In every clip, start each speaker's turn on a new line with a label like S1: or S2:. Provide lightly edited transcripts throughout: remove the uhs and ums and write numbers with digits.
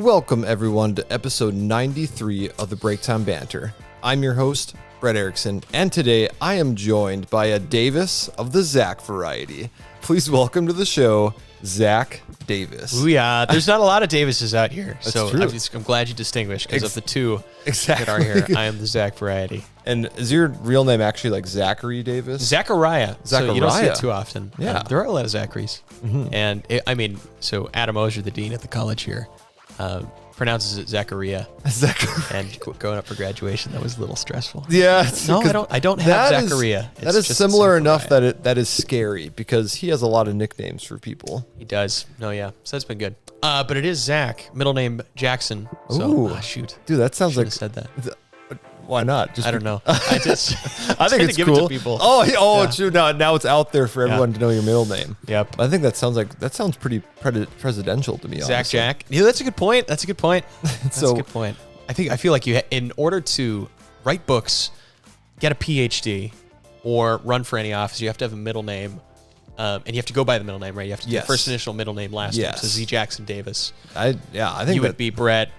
S1: Welcome, everyone, to episode 93 of the Breaktime Banter. I'm your host, Brett Erickson, and today I am joined by a Davis of the Zach variety. Please welcome to the show, Zach Davis.
S2: Ooh, yeah. There's not a lot of Davises out here,
S1: That's
S2: so
S1: true.
S2: I'm glad you distinguished, because of the two
S1: Exactly.
S2: that are here, I am the Zach variety.
S1: And is your real name actually like Zachary Davis?
S2: Zachariah. So you don't see it too often.
S1: Yeah.
S2: There are a lot of Zacharys. Mm-hmm. And so Adam Ozier, the dean at the college here, pronounces it Zachariah. And going up for graduation, that was a little stressful.
S1: Yeah.
S2: No, I don't have Zachariah.
S1: That is similar enough that is scary because he has a lot of nicknames for people.
S2: He does. No, yeah. So that's been good. But it is Zach, middle name Jackson. So,
S1: Ooh.
S2: Shoot.
S1: Dude, that sounds like...
S2: said that.
S1: Why not?
S2: I don't know. I think
S1: it's
S2: give
S1: cool.
S2: It to people.
S1: Yeah. True. Now it's out there for everyone to know your middle name.
S2: Yep.
S1: I think that sounds pretty presidential to me.
S2: Zach
S1: honestly.
S2: Jack. Yeah, that's a good point. That's a good point. That's
S1: So-
S2: a good point. I feel like in order to write books, get a PhD, or run for any office, you have to have a middle name, and you have to go by the middle name, right? You have to do first initial, middle name, last name. So Z Jackson Davis.
S1: I think
S2: you would be Brett.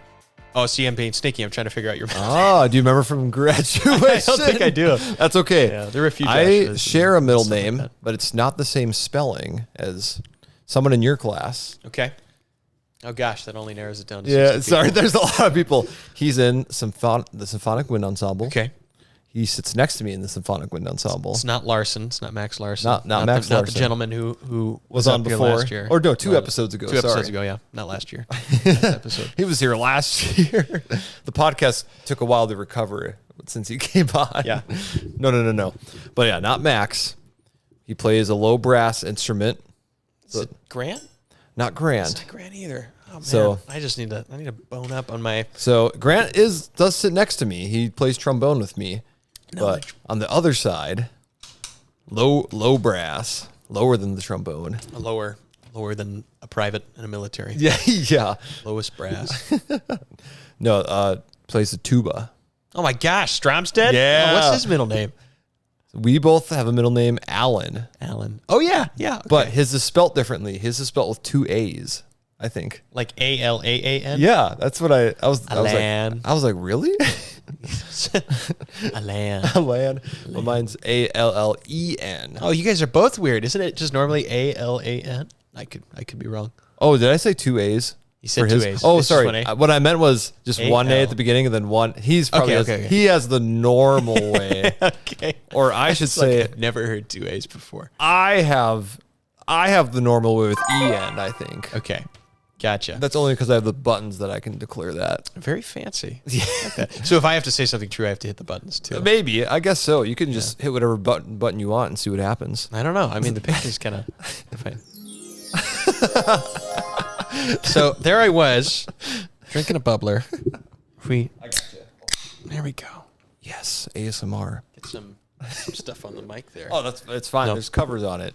S2: Oh, see, I'm being sneaky. I'm trying to figure out your.
S1: Oh, do you remember from graduation?
S2: I don't think I do.
S1: That's okay.
S2: Yeah, there are a few.
S1: I share a middle name, but it's not the same spelling as someone in your class.
S2: Okay. Oh gosh, that only narrows it down to 60
S1: sorry.
S2: people.
S1: There's a lot of people. He's in the Symphonic Wind Ensemble.
S2: Okay.
S1: He sits next to me in the Symphonic Wind Ensemble.
S2: It's not Larson. It's not Max Larson.
S1: Not Max
S2: Larson.
S1: Larson.
S2: The gentleman who
S1: was on
S2: up here
S1: before
S2: last year.
S1: Or no, two episodes ago.
S2: Two episodes ago, yeah. Not last year. Last episode.
S1: He was here last year. The podcast took a while to recover since he came on.
S2: Yeah.
S1: No. But yeah, not Max. He plays a low brass instrument.
S2: Is it Grant?
S1: Not Grant.
S2: It's not Grant either. Oh man,
S1: So-
S2: I need to bone up on my
S1: So Grant does sit next to me. He plays trombone with me.
S2: knowledge.
S1: But on the other side, low brass, lower than the trombone.
S2: Lower than a private in a military.
S1: Yeah.
S2: Lowest brass.
S1: No, plays the tuba.
S2: Oh my gosh, Stromstead?
S1: Yeah.
S2: Oh, what's his middle name?
S1: We both have a middle name, Alan.
S2: Alan. Oh yeah. Okay.
S1: But his is spelt differently. His is spelt with two A's, I think.
S2: Like ALAAN?
S1: Yeah, that's what I was
S2: Alan.
S1: I was like, really?
S2: Alan.
S1: Alan. Well, mine's ALLEN.
S2: Oh, you guys are both weird. Isn't it just normally ALAN? I could be wrong.
S1: Oh, did I say two A's?
S2: You said
S1: for
S2: two A's.
S1: Oh,
S2: It's just
S1: sorry.
S2: one A?
S1: What I meant was just one A
S2: A-L.
S1: at the beginning and then one. He's probably
S2: Okay.
S1: he has the normal way.
S2: Okay.
S1: Or I should say
S2: I've never heard two A's before.
S1: I have the normal way with EN, I think.
S2: Okay. Gotcha.
S1: That's only because I have the buttons that I can declare that.
S2: Very fancy. Yeah. Okay. So if I have to say something true, I have to hit the buttons too.
S1: Maybe. I guess so. You can just hit whatever button you want and see what happens.
S2: I don't know. I mean, the picture's kind of. So there I was, drinking a bubbler.
S1: I got you.
S2: There we go.
S1: Yes, ASMR.
S2: Get some stuff on the mic there.
S1: Oh, it's fine.
S2: No.
S1: There's covers on it.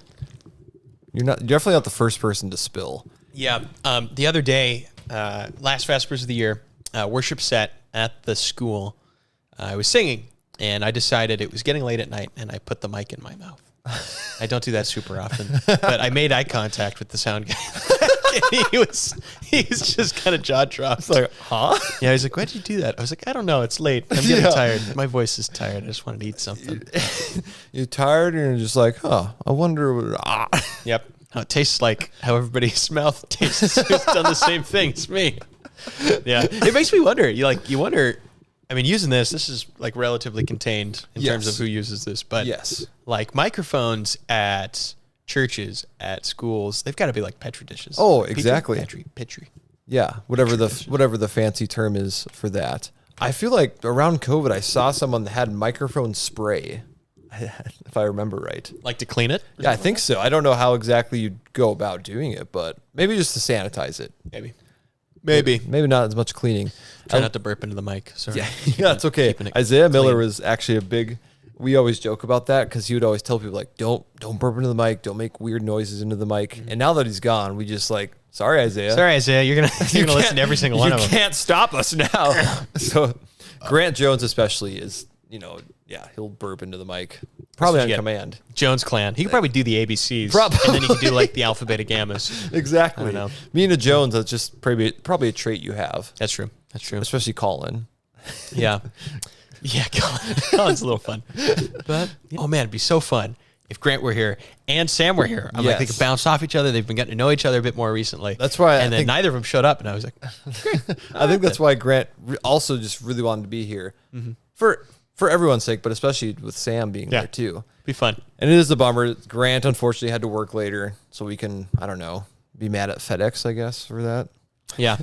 S1: You're definitely not the first person to spill.
S2: Yeah. The other day, last Vespers of the year, worship set at the school. I was singing, and I decided it was getting late at night, and I put the mic in my mouth. I don't do that super often, but I made eye contact with the sound guy. he was just kind of jaw dropped.
S1: It's like, huh?
S2: Yeah, he's like, "Why'd you do that?" I was like, "I don't know. It's late. I'm getting tired. My voice is tired. I just wanted to eat something."
S1: You're tired and you're just like, huh, I wonder what...
S2: Yep. How it tastes like how everybody's mouth tastes. Who's done the same thing as me. Yeah. It makes me wonder. You wonder. I mean, using this is like relatively contained in terms of who uses this, but
S1: yes,
S2: like microphones at churches, at schools, they've got to be like Petri dishes.
S1: Oh, exactly.
S2: Petri.
S1: Yeah, whatever the fancy term is for that. I feel like around COVID, I saw someone that had microphone spray, if I remember right.
S2: Like to clean it?
S1: Yeah, I think so. I don't know how exactly you'd go about doing it, but maybe just to sanitize it.
S2: Maybe
S1: Maybe not as much cleaning.
S2: try not to burp into the mic. Sorry.
S1: Yeah, it's okay.
S2: Keeping it
S1: Isaiah Miller
S2: clean.
S1: was actually a big... We always joke about that because he would always tell people, like, don't burp into the mic. Don't make weird noises into the mic.
S2: Mm-hmm.
S1: And now that he's gone, we just like, sorry, Isaiah.
S2: Sorry, Isaiah. You're gonna listen to every single one of them.
S1: You can't stop us now. So Grant Jones especially is he'll burp into the mic. Probably on command.
S2: Jones Clan. He could probably do the ABCs. And then he could do like the alpha, beta, gammas.
S1: Exactly.
S2: I don't know.
S1: Me and a Jones, that's just probably a trait you have.
S2: That's true.
S1: Especially Colin.
S2: Yeah. Yeah, Colin's a little fun. But, oh man, it'd be so fun if Grant were here and Sam were here. I'm like, they could bounce off each other. They've been getting to know each other a bit more recently.
S1: That's why.
S2: And then neither of them showed up, and I was like,
S1: I think that's why Grant also just really wanted to be here for everyone's sake, but especially with Sam being there too.
S2: Be fun. And
S1: it is a bummer. Grant unfortunately had to work later, so we can, I don't know, be mad at FedEx, I guess, for that.
S2: Yeah,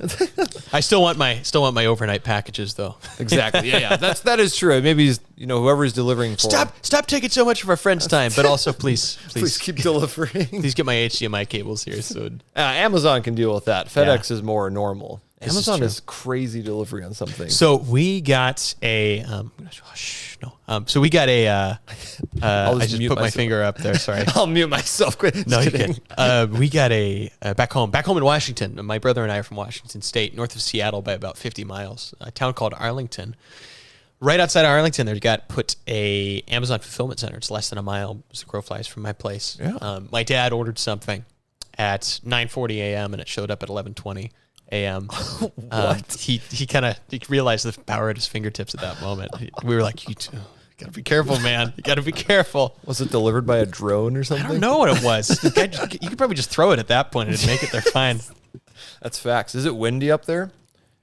S2: I still want my overnight packages though.
S1: Exactly. Yeah. That is true. Maybe he's, whoever he's delivering for.
S2: Stop taking so much of our friends' time, but also please
S1: keep delivering.
S2: Please get my HDMI cables here soon.
S1: Amazon can deal with that. FedEx is more normal. Amazon is crazy delivery on something.
S2: So we got a so we got a I just put my finger up there. Sorry,
S1: I'll mute myself. Quick.
S2: No, you can. We got a back home in Washington. My brother and I are from Washington State, north of Seattle by about 50 miles. A town called Arlington. Right outside of Arlington, they got put a Amazon fulfillment center. It's less than a mile as the crow flies from my place.
S1: Yeah.
S2: My dad ordered something at 9:40 a.m. and it showed up at 11:20 a.m. He realized the power at his fingertips at that moment. We were like, you gotta be careful, man. You gotta be careful.
S1: Was it delivered by a drone or something?
S2: I don't know what it was. You could probably just throw it at that point and it'd make it there fine.
S1: That's facts. Is it windy up there?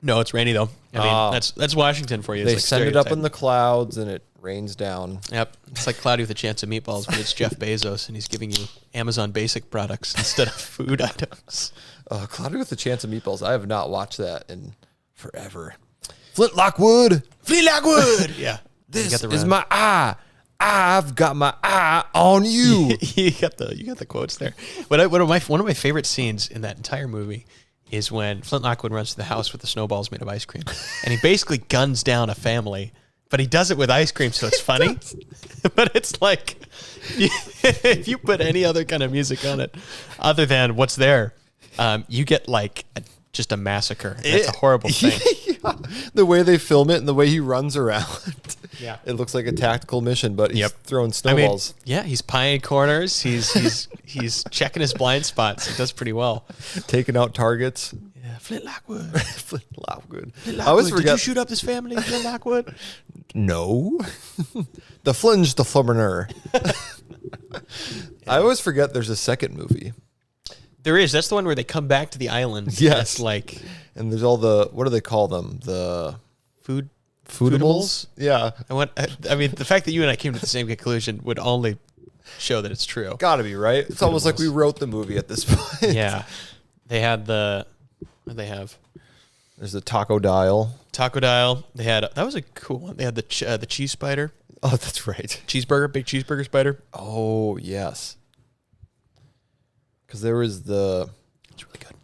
S2: No, it's rainy though. I mean, that's Washington for you.
S1: They send it up in the clouds and it rains down.
S2: Yep. It's like Cloudy with a Chance of Meatballs, but it's Jeff Bezos and he's giving you Amazon basic products instead of food items.
S1: Cloudy with a Chance of Meatballs. I have not watched that in forever. Flintlock Wood.
S2: Yeah.
S1: This is my eye. I've got my eye on you.
S2: You got the quotes there. One of my favorite scenes in that entire movie is when Flint Lockwood runs to the house with the snowballs made of ice cream, and he basically guns down a family, but he does it with ice cream, so it's funny. But it's like if you put any other kind of music on it, other than what's there, you get like just a massacre. It's a horrible thing.
S1: Yeah. The way they film it and the way he runs around.
S2: Yeah,
S1: it looks like a tactical mission, but he's throwing snowballs.
S2: He's pieing corners. He's checking his blind spots. He does pretty well.
S1: Taking out targets.
S2: Yeah, Flint Lockwood.
S1: Flint Lockwood.
S2: I always forget. Did you shoot up this family, Flint Lockwood?
S1: No. The Flinge the Flummerner. I always forget there's a second movie.
S2: There is. That's the one where they come back to the island.
S1: Yes.
S2: And
S1: there's all the, what do they call them? The Foodables? Yeah.
S2: I mean, the fact that you and I came to the same conclusion would only show that it's true.
S1: Gotta be, right? It's almost like we wrote the movie at this point.
S2: Yeah. They had what did they have?
S1: There's the Taco Dial.
S2: They had, that was a cool one. They had the cheese spider.
S1: Oh, that's right.
S2: Big cheeseburger spider.
S1: Oh, yes. Because there was it's really good.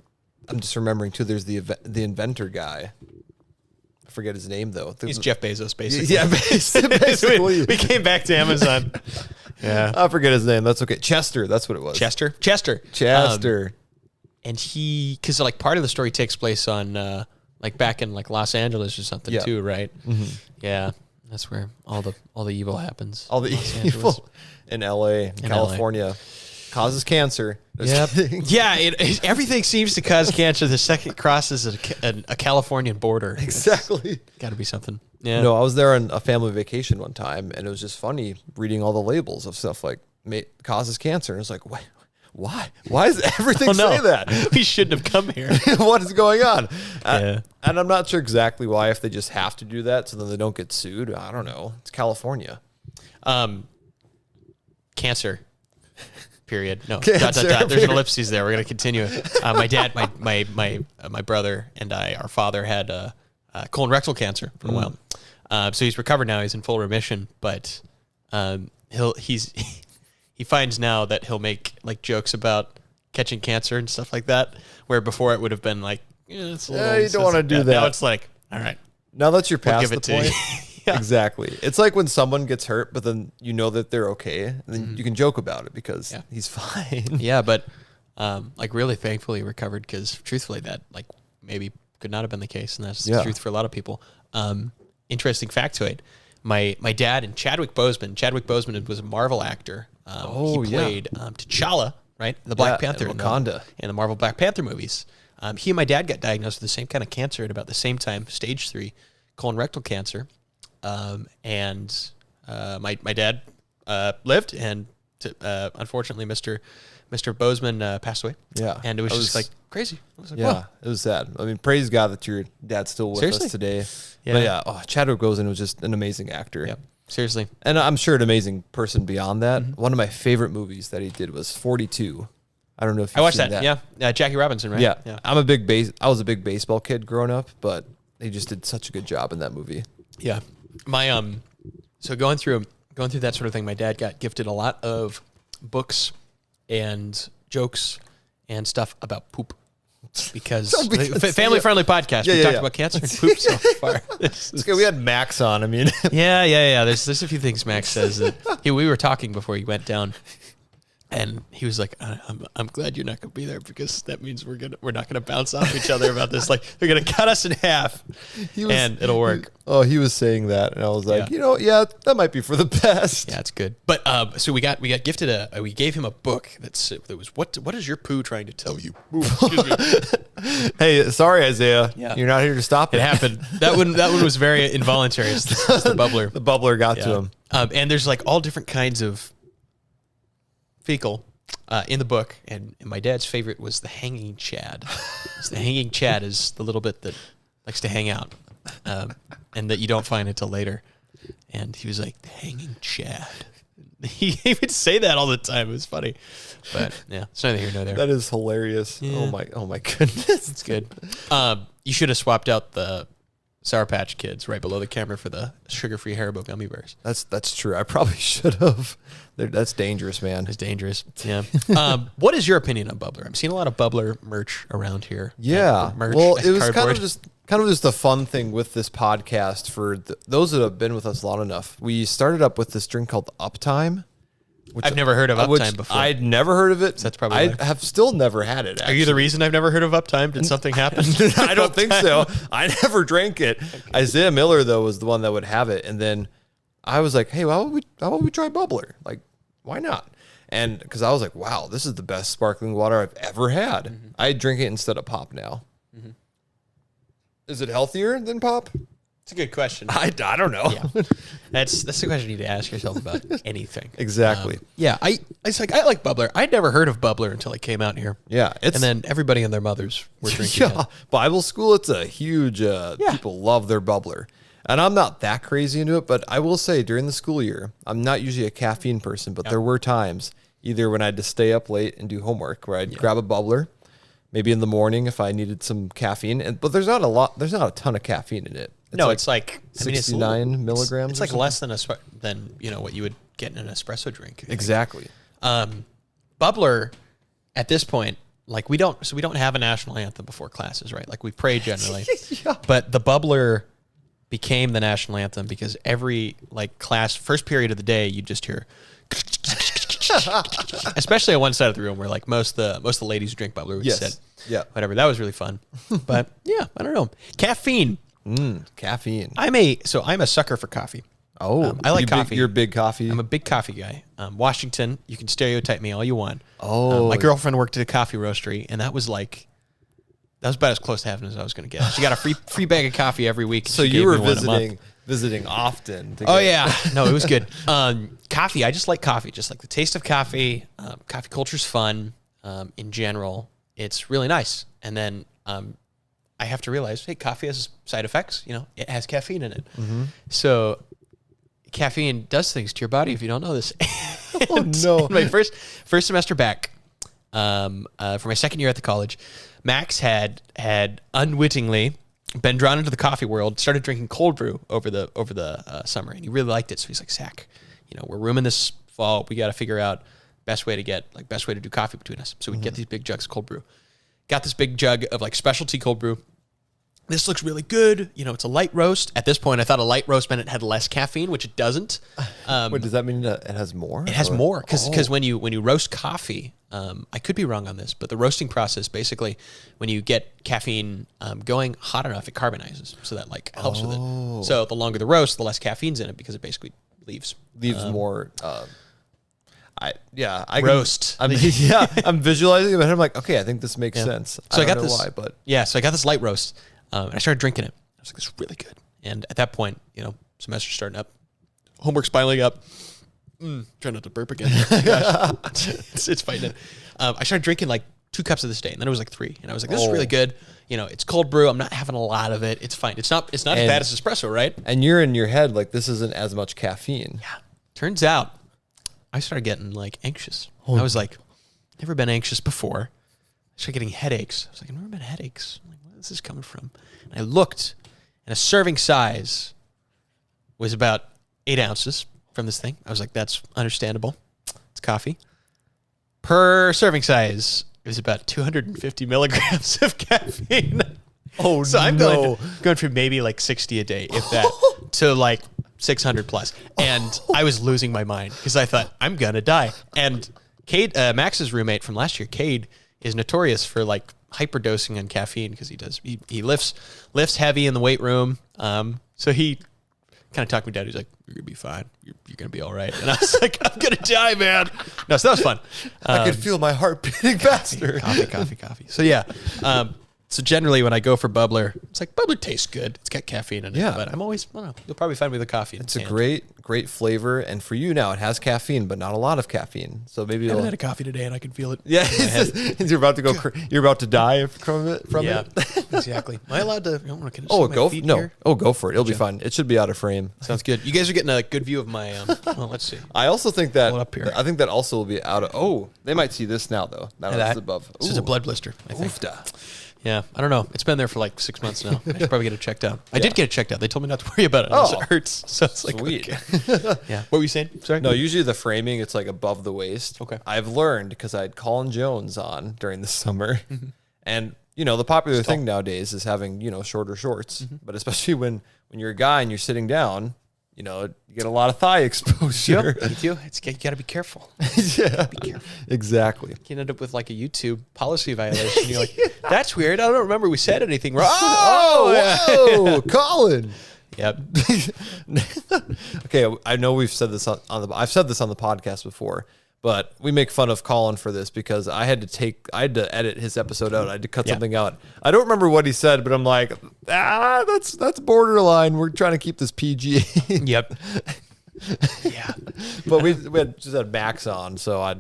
S1: I'm just remembering too. There's the inventor guy. I forget his name though.
S2: He's Jeff Bezos, basically.
S1: Yeah, basically.
S2: we came back to Amazon. Yeah,
S1: I forget his name. That's okay. Chester. That's what it was.
S2: Chester. And because like part of the story takes place on like back in like Los Angeles or something too, right? Mm-hmm. Yeah, that's where all the evil happens.
S1: All the evil in L.A. California. Causes cancer.
S2: Yep. Yeah, everything seems to cause cancer the second it crosses a Californian border.
S1: Exactly.
S2: Got to be something. Yeah.
S1: No, I was there on a family vacation one time, and it was just funny reading all the labels of stuff like causes cancer. And it's like, why? Why does everything say that?
S2: We shouldn't have come here.
S1: What is going on?
S2: Yeah.
S1: And I'm not sure exactly why, if they just have to do that so then they don't get sued. I don't know. It's California.
S2: Cancer. Period. No.
S1: Cancer,
S2: There's an ellipses there. We're gonna continue. My dad, my brother, and our father had colon rectal cancer for a while. So he's recovered now. He's in full remission. But he finds now that he'll make like jokes about catching cancer and stuff like that, where before it would have been like, it's a little,
S1: you don't want to do that.
S2: Now it's like, all right.
S1: Now that you're past
S2: the
S1: point. Yeah. Exactly. It's like when someone gets hurt, but then you know that they're okay, and then you can joke about it because he's fine.
S2: Yeah, but like really thankfully recovered, because truthfully that like maybe could not have been the case, and that's the truth for a lot of people. Interesting factoid. my dad and Chadwick Boseman. Chadwick Boseman was a Marvel actor. He played T'Challa, right? The Black Panther
S1: in Wakanda.
S2: In the Marvel Black Panther movies. He and my dad got diagnosed with the same kind of cancer at about the same time, stage 3, colon rectal cancer. And my dad lived, and unfortunately, Mr. Boseman passed away.
S1: Yeah.
S2: And it was just like crazy. I was like,
S1: yeah,
S2: whoa.
S1: it was sad. I mean, praise God that your dad's still with
S2: Seriously?
S1: us today.
S2: Yeah.
S1: But yeah, Chadwick Boseman was just an amazing actor.
S2: Yeah, seriously.
S1: And I'm sure an amazing person beyond that. One of my favorite movies that he did was 42. I don't know if you've
S2: I watched
S1: seen
S2: that. Yeah. Jackie Robinson, right?
S1: Yeah. I was a big baseball kid growing up, but he just did such a good job in that movie.
S2: Yeah. My so going through that sort of thing, my dad got gifted a lot of books and jokes and stuff about poop. Because family-friendly podcast, we talked about cancer and poop so far.
S1: It's good. We had Max on. I mean,
S2: yeah. There's a few things Max says that we were talking before he went down, and he was like, "I'm glad you're not going to be there because that means we're not gonna bounce off each other about this. Like they're gonna cut us in half, and it'll work."
S1: He was saying that, and I was like, that might be for the best.
S2: Yeah, it's good. But so we got gifted we gave him a book that was what is your poo trying to tell you? Ooh, excuse me.
S1: Hey, sorry, Isaiah.
S2: Yeah.
S1: You're not here to stop it.
S2: It happened. That one was very involuntary. It's the bubbler.
S1: The bubbler got to him.
S2: And there's like all different kinds of fecal in the book, and my dad's favorite was the hanging chad. So the hanging chad is the little bit that likes to hang out, and that you don't find until later. And he was like, the hanging chad. He would say that all the time. It was funny, but yeah, it's neither here nor there.
S1: That is hilarious.
S2: Yeah.
S1: Oh my goodness,
S2: It's good. You should have swapped out the Sour Patch Kids right below the camera for the sugar-free Haribo gummy bears.
S1: That's true. I probably should have. That's dangerous, man.
S2: It's dangerous. Yeah. What is your opinion on Bubbler? I'm seeing a lot of Bubbler merch around here.
S1: Yeah.
S2: Merch,
S1: Well, it was
S2: cardboard.
S1: kind of just a fun thing with this podcast for those that have been with us long enough. We started up with this drink called Uptime. Which
S2: I've never heard of Uptime before.
S1: I'd never heard of it.
S2: So that's probably
S1: I
S2: why.
S1: have still never had it.
S2: Are you the reason I've never heard of Uptime? Did something happen?
S1: I don't think so. I never drank it. Okay. Isaiah Miller though was the one that would have it, and then I was like, "Hey, how about we try Bubbler? Like, why not?" And because I was like, "Wow, this is the best sparkling water I've ever had." Mm-hmm. I drink it instead of pop now. Mm-hmm. Is it healthier than pop?
S2: It's a good question.
S1: I don't know.
S2: Yeah. That's the question you need to ask yourself about anything.
S1: Exactly.
S2: I like Bubbler. I'd never heard of Bubbler until I came out here.
S1: Yeah.
S2: And then everybody and their mothers were drinking it.
S1: Bible school, it's a huge, people love their Bubbler. And I'm not that crazy into it, but I will say during the school year, I'm not usually a caffeine person, but there were times either when I had to stay up late and do homework where I'd grab a Bubbler, maybe in the morning if I needed some caffeine. But there's not a ton of caffeine in it.
S2: It's like
S1: 69 milligrams.
S2: It's like less than what you would get in an espresso drink.
S1: Exactly.
S2: Bubbler, at this point, like we don't have a national anthem before classes, right? Like we pray generally, but the Bubbler became the national anthem because every class first period of the day you just hear, especially on one side of the room where most of the ladies who drink Bubbler would sit, whatever. That was really fun, but yeah, I don't know. Caffeine.
S1: Caffeine.
S2: I'm a sucker for coffee.
S1: Oh,
S2: I like coffee.
S1: You're a big coffee.
S2: I'm a big coffee guy. Washington, you can stereotype me all you want.
S1: Oh,
S2: my girlfriend worked at a coffee roastery, and that was about as close to heaven as I was going to get. She got a free bag of coffee every week.
S1: So you were visiting often.
S2: Yeah, no, it was good. Coffee, I just like coffee. Just like the taste of coffee. Coffee culture's fun. In general, it's really nice. And then I have to realize, hey, coffee has side effects. It has caffeine in it. Mm-hmm. So caffeine does things to your body if you don't know this.
S1: Oh, no.
S2: In my first semester back, for my second year at the college, Max had unwittingly been drawn into the coffee world, started drinking cold brew over the summer, and he really liked it. So he's like, Zach, we're rooming this fall. We got to figure out best way to do coffee between us. So we get these big jugs of cold brew. Got this big jug of specialty cold brew. this looks really good. You know, it's a light roast. At this point, I thought a light roast meant it had less caffeine, which it doesn't.
S1: Wait, does that mean that it has more?
S2: It has more because when you roast coffee, I could be wrong on this, but the roasting process basically, when you get caffeine going hot enough, it carbonizes, so that like helps with it. So the longer the roast, the less caffeine's in it because it basically leaves
S1: more.
S2: Roast.
S1: I'm visualizing it, and I'm like, okay, I think this makes sense.
S2: So I got
S1: don't know
S2: this.
S1: why, but
S2: So I got this light roast, and I started drinking it. I was like, this is really good. And at that point, you know, semester's starting up, homework's piling up. Try not to burp again. Gosh. it's fighting it. I started drinking like 2 cups of this day, and then it was like 3, and I was like, this is really good. You know, it's cold brew. I'm not having a lot of it. It's fine. It's not as bad as espresso, right?
S1: And you're in your head like this isn't as much caffeine.
S2: Yeah. Turns out, I started getting like anxious. I was like, never been anxious before. I started getting headaches. I was like, I've never been headaches. I'm like, where is this coming from? And I looked, and a serving size was about 8 ounces from this thing. I was like, that's understandable. It's coffee. Per serving size, it was about 250 milligrams of caffeine. So I'm going from maybe like 60 a day, if that, to like 600 plus. And I was losing my mind because I thought, I'm going to die. And Cade, Max's roommate from last year, Cade, is notorious for like hyperdosing on caffeine because he lifts heavy in the weight room. So he kind of talked me down. He's like, you're going to be fine. You're going to be all right. And I was like, I'm going to die, man. No, so that was fun.
S1: I could feel my heart beating faster.
S2: Coffee. So yeah. So generally when I go for bubbler, it's like bubbler tastes good. It's got caffeine in it.
S1: Yeah.
S2: But I'm always, I don't know, you'll probably find me with a coffee.
S1: It's a great flavor. And for you now, it has caffeine, but not a lot of caffeine. So maybe
S2: I haven't had a coffee today and I can feel it.
S1: Yeah. You're about to go, you're about to die from it.
S2: Exactly. Am I allowed to?
S1: Go for it. It'll be fine. It should be out of frame.
S2: Sounds good. You guys are getting a good view of my, well, let's see.
S1: I also think that,
S2: up here.
S1: I think that also will be out of, they might see this now though. Now it's above.
S2: This is a blood blister, I think.
S1: Oofda.
S2: Yeah, I don't know. It's been there for like 6 months now. I should probably get it checked out. I did get it checked out. They told me not to worry about it unless it hurts. So it's like,
S1: sweet.
S2: Okay. Yeah. What were you saying? Sorry?
S1: No, usually the framing, it's like above the waist.
S2: Okay.
S1: I've learned because I had Colin Jones on during the summer. And, you know, the popular thing nowadays is having, you know, shorter shorts. But especially when you're a guy and you're sitting down, you know, you get a lot of thigh exposure.
S2: Yep, you do. You got to be careful.
S1: Yeah,
S2: be careful.
S1: Exactly.
S2: You can end up with like a YouTube policy violation. You're like, that's weird. I don't remember we said anything wrong.
S1: Whoa, Colin.
S2: Yep.
S1: Okay, I know we've said this I've said this on the podcast before, but we make fun of Colin for this because I had to edit his episode out. I had to cut something out. I don't remember what he said, but I'm like, that's borderline. We're trying to keep this PG.
S2: Yep. Yeah.
S1: But we just had Max on, so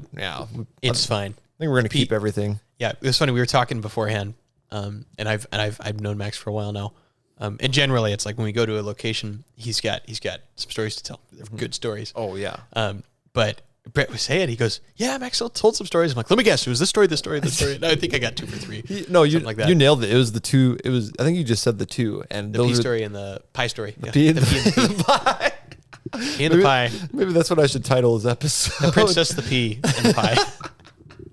S2: it's fine.
S1: I think we're gonna keep everything.
S2: Yeah, it was funny. We were talking beforehand, and I've known Max for a while now. And generally, it's like when we go to a location, he's got some stories to tell. They're good stories.
S1: Oh yeah.
S2: But Brett was saying, he goes, "Yeah, Max told some stories." I'm like, "Let me guess, it was this story, this story, this story." No, I think I got 2 for 3.
S1: You
S2: like that.
S1: You nailed it. It was the 2. It was. I think you just said the 2, and
S2: the pea story and the pie story.
S1: The pea and the pie.
S2: Pea and the pie.
S1: Maybe that's what I should title his episode.
S2: The princess, the pea, and the pie.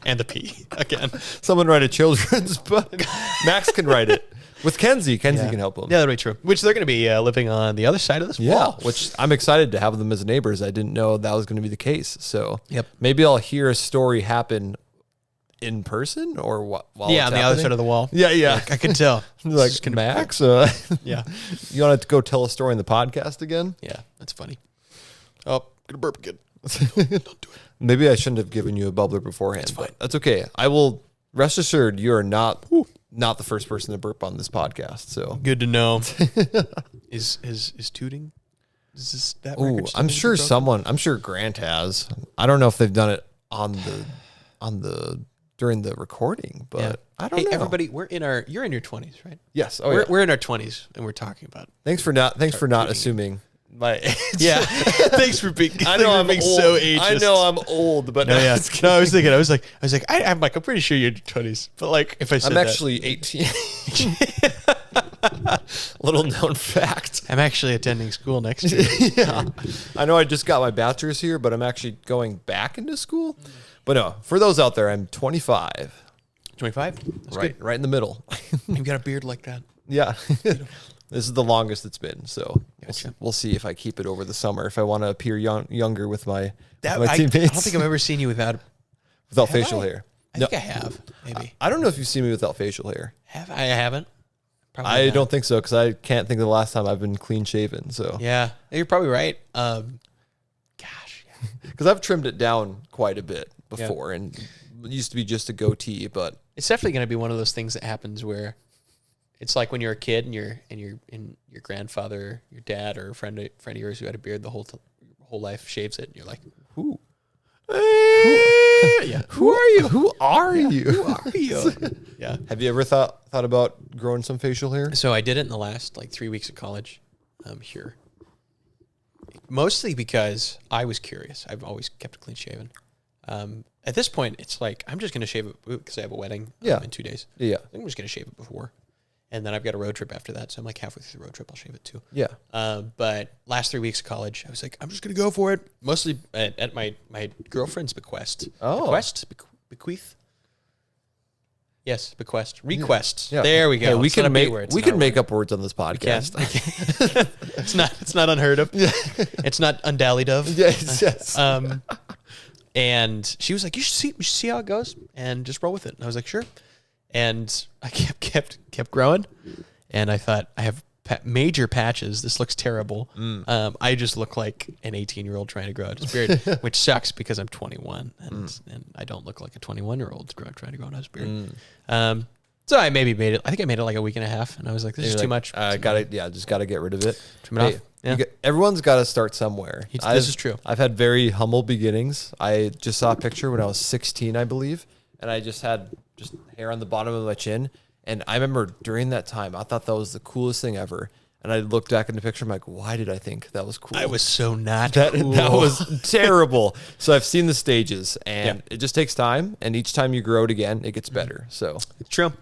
S2: And the pea again.
S1: Someone write a children's book. Max can write it with Kenzie. Kenzie can help him.
S2: Yeah, that'd be true. Which they're going to be living on the other side of this wall.
S1: Which I'm excited to have them as neighbors. I didn't know that was going to be the case. So
S2: yep.
S1: Maybe I'll hear a story happen in person or what?
S2: On the other side of the wall.
S1: Yeah.
S2: I can tell.
S1: Like Max.
S2: Yeah.
S1: You want to go tell a story in the podcast again?
S2: Yeah, that's funny. Oh, gonna burp again. Don't do it.
S1: Maybe I shouldn't have given you a bubbler beforehand.
S2: It's fine.
S1: That's okay. I will rest assured you are not the first person to burp on this podcast. So
S2: good to know. Is tooting? Is this that?
S1: Oh, I'm sure Grant has. I don't know if they've done it on the during the recording, but I don't know.
S2: Everybody, you're in your 20s, right?
S1: Yes.
S2: We're in our 20s and we're talking about.
S1: Thanks for not assuming my age.
S2: Yeah. Thanks for being. I know I'm being so ageist.
S1: I know I'm old, but
S2: no, yeah. No, I was like, I'm pretty sure you're in your 20s, but like if I said
S1: I'm actually 18. Little known fact.
S2: I'm actually attending school next year.
S1: Yeah. I know I just got my bachelor's here, but I'm actually going back into school. But no, for those out there, I'm 25.
S2: 25? That's
S1: right,
S2: good.
S1: right in the middle.
S2: You've got a beard like that.
S1: Yeah. This is the longest it's been, so
S2: Gotcha.
S1: we'll see if I keep it over the summer. If I want to appear younger with my
S2: I
S1: teammates.
S2: don't think I've ever seen you without
S1: facial hair.
S2: I think I have, maybe.
S1: I don't know if you've seen me without facial hair.
S2: I haven't. Probably
S1: I
S2: not.
S1: don't think so because I can't think of the last time I've been clean shaven. So
S2: Yeah, you're probably right. Gosh.
S1: because I've trimmed it down quite a bit before, and it used to be just a goatee, but
S2: It's definitely going to be one of those things that happens where it's like when you're a kid and your grandfather, your dad, or a friend of yours who had a beard the whole life shaves it, and you're like,
S1: who?
S2: yeah,
S1: Who are you? Who are you?
S2: who are you? Yeah.
S1: Have you ever thought about growing some facial hair?
S2: So I did it in the last 3 weeks of college here. Mostly because I was curious. I've always kept it clean shaven. At this point, it's like, I'm just going to shave it because I have a wedding in 2 days.
S1: Yeah.
S2: I'm just going to shave it before. And then I've got a road trip after that. So I'm like halfway through the road trip, I'll shave it too.
S1: Yeah.
S2: But last 3 weeks of college, I was like, I'm just going to go for it. Mostly at my girlfriend's bequest.
S1: Oh.
S2: Bequeath? Yes, bequest. Request.
S1: Yeah.
S2: There we go.
S1: Hey, we
S2: It's not
S1: can
S2: a B
S1: make
S2: word. It's
S1: we
S2: not a
S1: can make
S2: word.
S1: up words on this podcast.
S2: It's not unheard of.
S1: Yeah.
S2: It's not undallied of.
S1: Yes.
S2: And she was like, you should see how it goes and just roll with it. And I was like, sure. And I kept growing. And I thought, I have major patches. This looks terrible. I just look like an 18-year-old trying to grow out his beard, which sucks because I'm 21 and I don't look like a 21-year-old trying to grow out his beard. So I maybe made it. I think I made it like a week and a half, and I was like, "This is too much."
S1: Just gotta get rid of it.
S2: Trim it off. Yeah.
S1: Everyone's got to start somewhere.
S2: This is true.
S1: I've had very humble beginnings. I just saw a picture when I was 16, I believe, and I just had hair on the bottom of my chin. And I remember during that time, I thought that was the coolest thing ever. And I looked back in the picture, I'm like, why did I think that was cool?
S2: I was so not
S1: that
S2: cool.
S1: That was terrible. So I've seen the stages, and it just takes time. And each time you grow it again, it gets better. So
S2: it's true.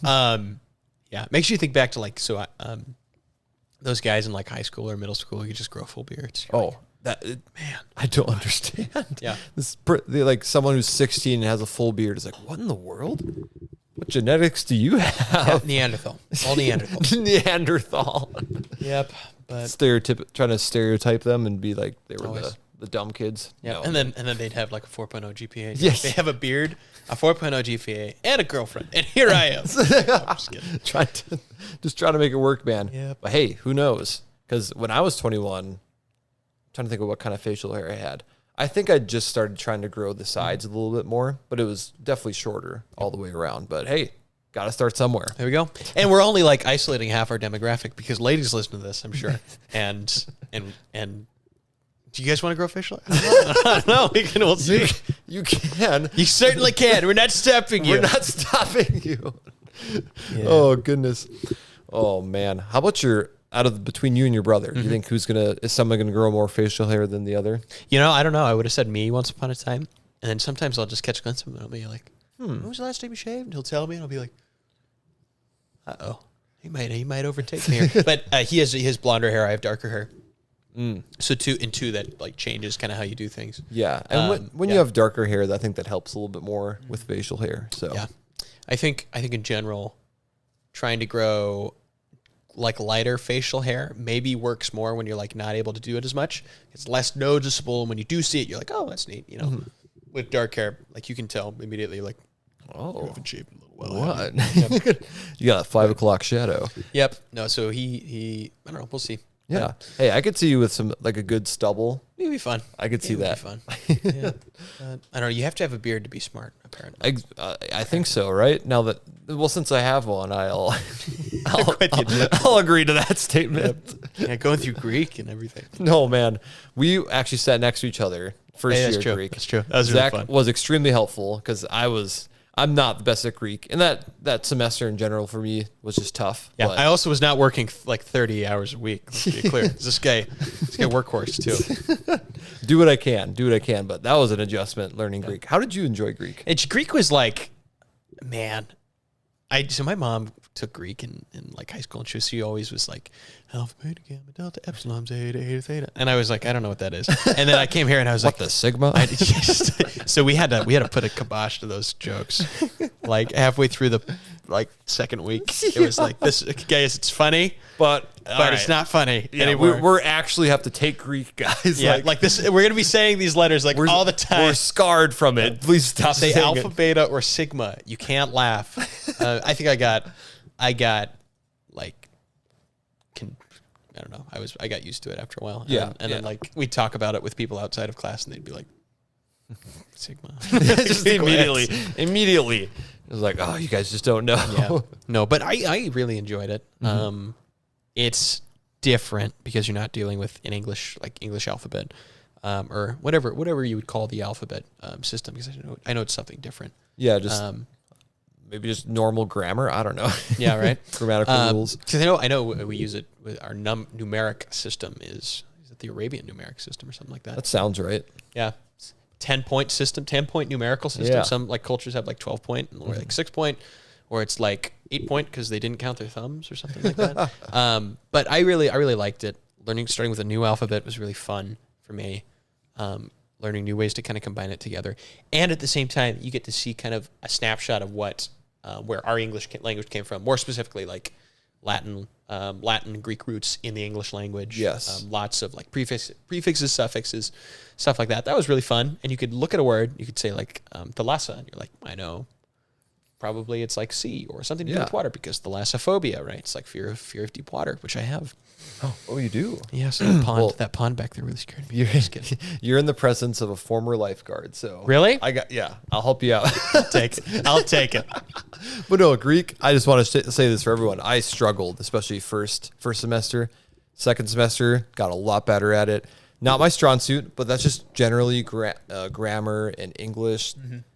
S2: Yeah, makes you think back to those guys in like high school or middle school who just grow full beards.
S1: Man, I don't understand.
S2: Yeah,
S1: someone who's 16 and has a full beard is like, what in the world? What genetics do you have?
S2: Neanderthal. All Neanderthal.
S1: Neanderthal.
S2: Yep. But
S1: trying to stereotype them and be like they were
S2: Always.
S1: the dumb kids.
S2: Yeah,
S1: No.
S2: and then they'd have like a 4.0 GPA.
S1: Yes.
S2: They have a beard, a 4.0 GPA, and a girlfriend. And here I am. No, I'm just kidding.
S1: trying to make it work, man.
S2: Yep.
S1: But hey, who knows? Because when I was 21, I'm trying to think of what kind of facial hair I had. I think I just started trying to grow the sides a little bit more, but it was definitely shorter all the way around. But hey, got to start somewhere.
S2: There we go. And we're only like isolating half our demographic because ladies listen to this, I'm sure. And do you guys want to grow facial hair? I don't know. We'll see.
S1: You can.
S2: You certainly can. We're not stopping you.
S1: We're not stopping you.
S2: Yeah.
S1: Oh goodness. Oh man. How about between you and your brother? Do you think is someone gonna grow more facial hair than the other?
S2: I don't know. I would have said me once upon a time. And then sometimes I'll just catch a glimpse of him and I'll be like, when was the last time you shaved? And he'll tell me and I'll be like, uh-oh. He might overtake me here. But he has blonder hair. I have darker hair. So two that like changes kind of how you do things.
S1: Yeah. And when you have darker hair, I think that helps a little bit more with facial hair. So
S2: yeah. I think in general, trying to grow like lighter facial hair maybe works more when you're like not able to do it as much. It's less noticeable, and when you do see it, you're like, oh, that's neat. With dark hair, like you can tell immediately, like, you haven't shaved in a little while.
S1: what?
S2: Yep.
S1: You got a 5 o'clock shadow.
S2: Yep. No. So he I don't know. We'll see.
S1: Yeah. Hey, I could see you with some like a good stubble.
S2: It'd be fun.
S1: I could see that.
S2: It'd be fun. Yeah. I don't know. You have to have a beard to be smart, apparently.
S1: I think so, right? Now since I have one, I'll agree to that statement.
S2: Yeah, going through Greek and everything.
S1: No, man. We actually sat next to each other first year
S2: That's true.
S1: Greek.
S2: That's true. That was
S1: Zach
S2: really fun.
S1: was extremely helpful because I'm not the best at Greek. And that semester in general for me was just tough.
S2: Yeah,
S1: but
S2: I also was not working like 30 hours a week. Let's be clear. This guy workhorse too.
S1: do what I can. But that was an adjustment learning Greek. How did you enjoy Greek?
S2: Greek was like, man, so my mom took Greek in like high school, and she always was like, alpha, beta, gamma, delta, epsilon, zeta, eta, theta. And I was like, I don't know what that is. And then I came here and I was like,
S1: the sigma?
S2: So we had to put a kibosh to those jokes. Like halfway through like second week. It was like, this, guys, it's funny,
S1: but
S2: it's not funny
S1: anymore. We're actually have to take Greek, guys.
S2: Yeah, like this. We're going to be saying these letters like all the time.
S1: We're scarred from it. Please stop
S2: saying alpha,
S1: it.
S2: beta, or sigma. You can't laugh. I think I got like, I don't know. I got used to it after a while.
S1: Yeah.
S2: And then like we'd talk about it with people outside of class and they'd be like, sigma.
S1: Just immediately. It was like, oh, you guys just don't know.
S2: Yeah. No, but I really enjoyed it. It's different because you're not dealing with an English alphabet, or whatever you would call the alphabet system. Because I know it's something different.
S1: Yeah, just maybe just normal grammar. I don't know.
S2: Yeah, right.
S1: Grammatical rules.
S2: Because I know we use it with our numeric system is it the Arabian numeric system or something like that?
S1: That sounds right.
S2: Yeah. 10-point system, 10-point numerical system.
S1: Yeah.
S2: Some like cultures have like 12-point or like 6-point, or it's like 8-point because they didn't count their thumbs or something like that. But I really liked it. Starting with a new alphabet was really fun for me. Learning new ways to kind of combine it together, and at the same time, you get to see kind of a snapshot of what where our English language came from. More specifically, like Latin, Greek roots in the English language.
S1: Yes.
S2: Lots of like prefixes, suffixes, stuff like that. That was really fun. And you could look at a word, you could say like thalassa, and you're like, I know, probably it's like sea or something to do with water because thalassophobia, right? It's like fear of deep water, which I have.
S1: Oh, you do?
S2: Yeah, so that pond back there really scared me.
S1: You're in the presence of a former lifeguard, so
S2: really?
S1: I'll help you out.
S2: I'll take it.
S1: But no, Greek, I just want to say this for everyone. I struggled, especially first semester. Second semester, got a lot better at it. Not my strong suit, but that's just generally grammar and English.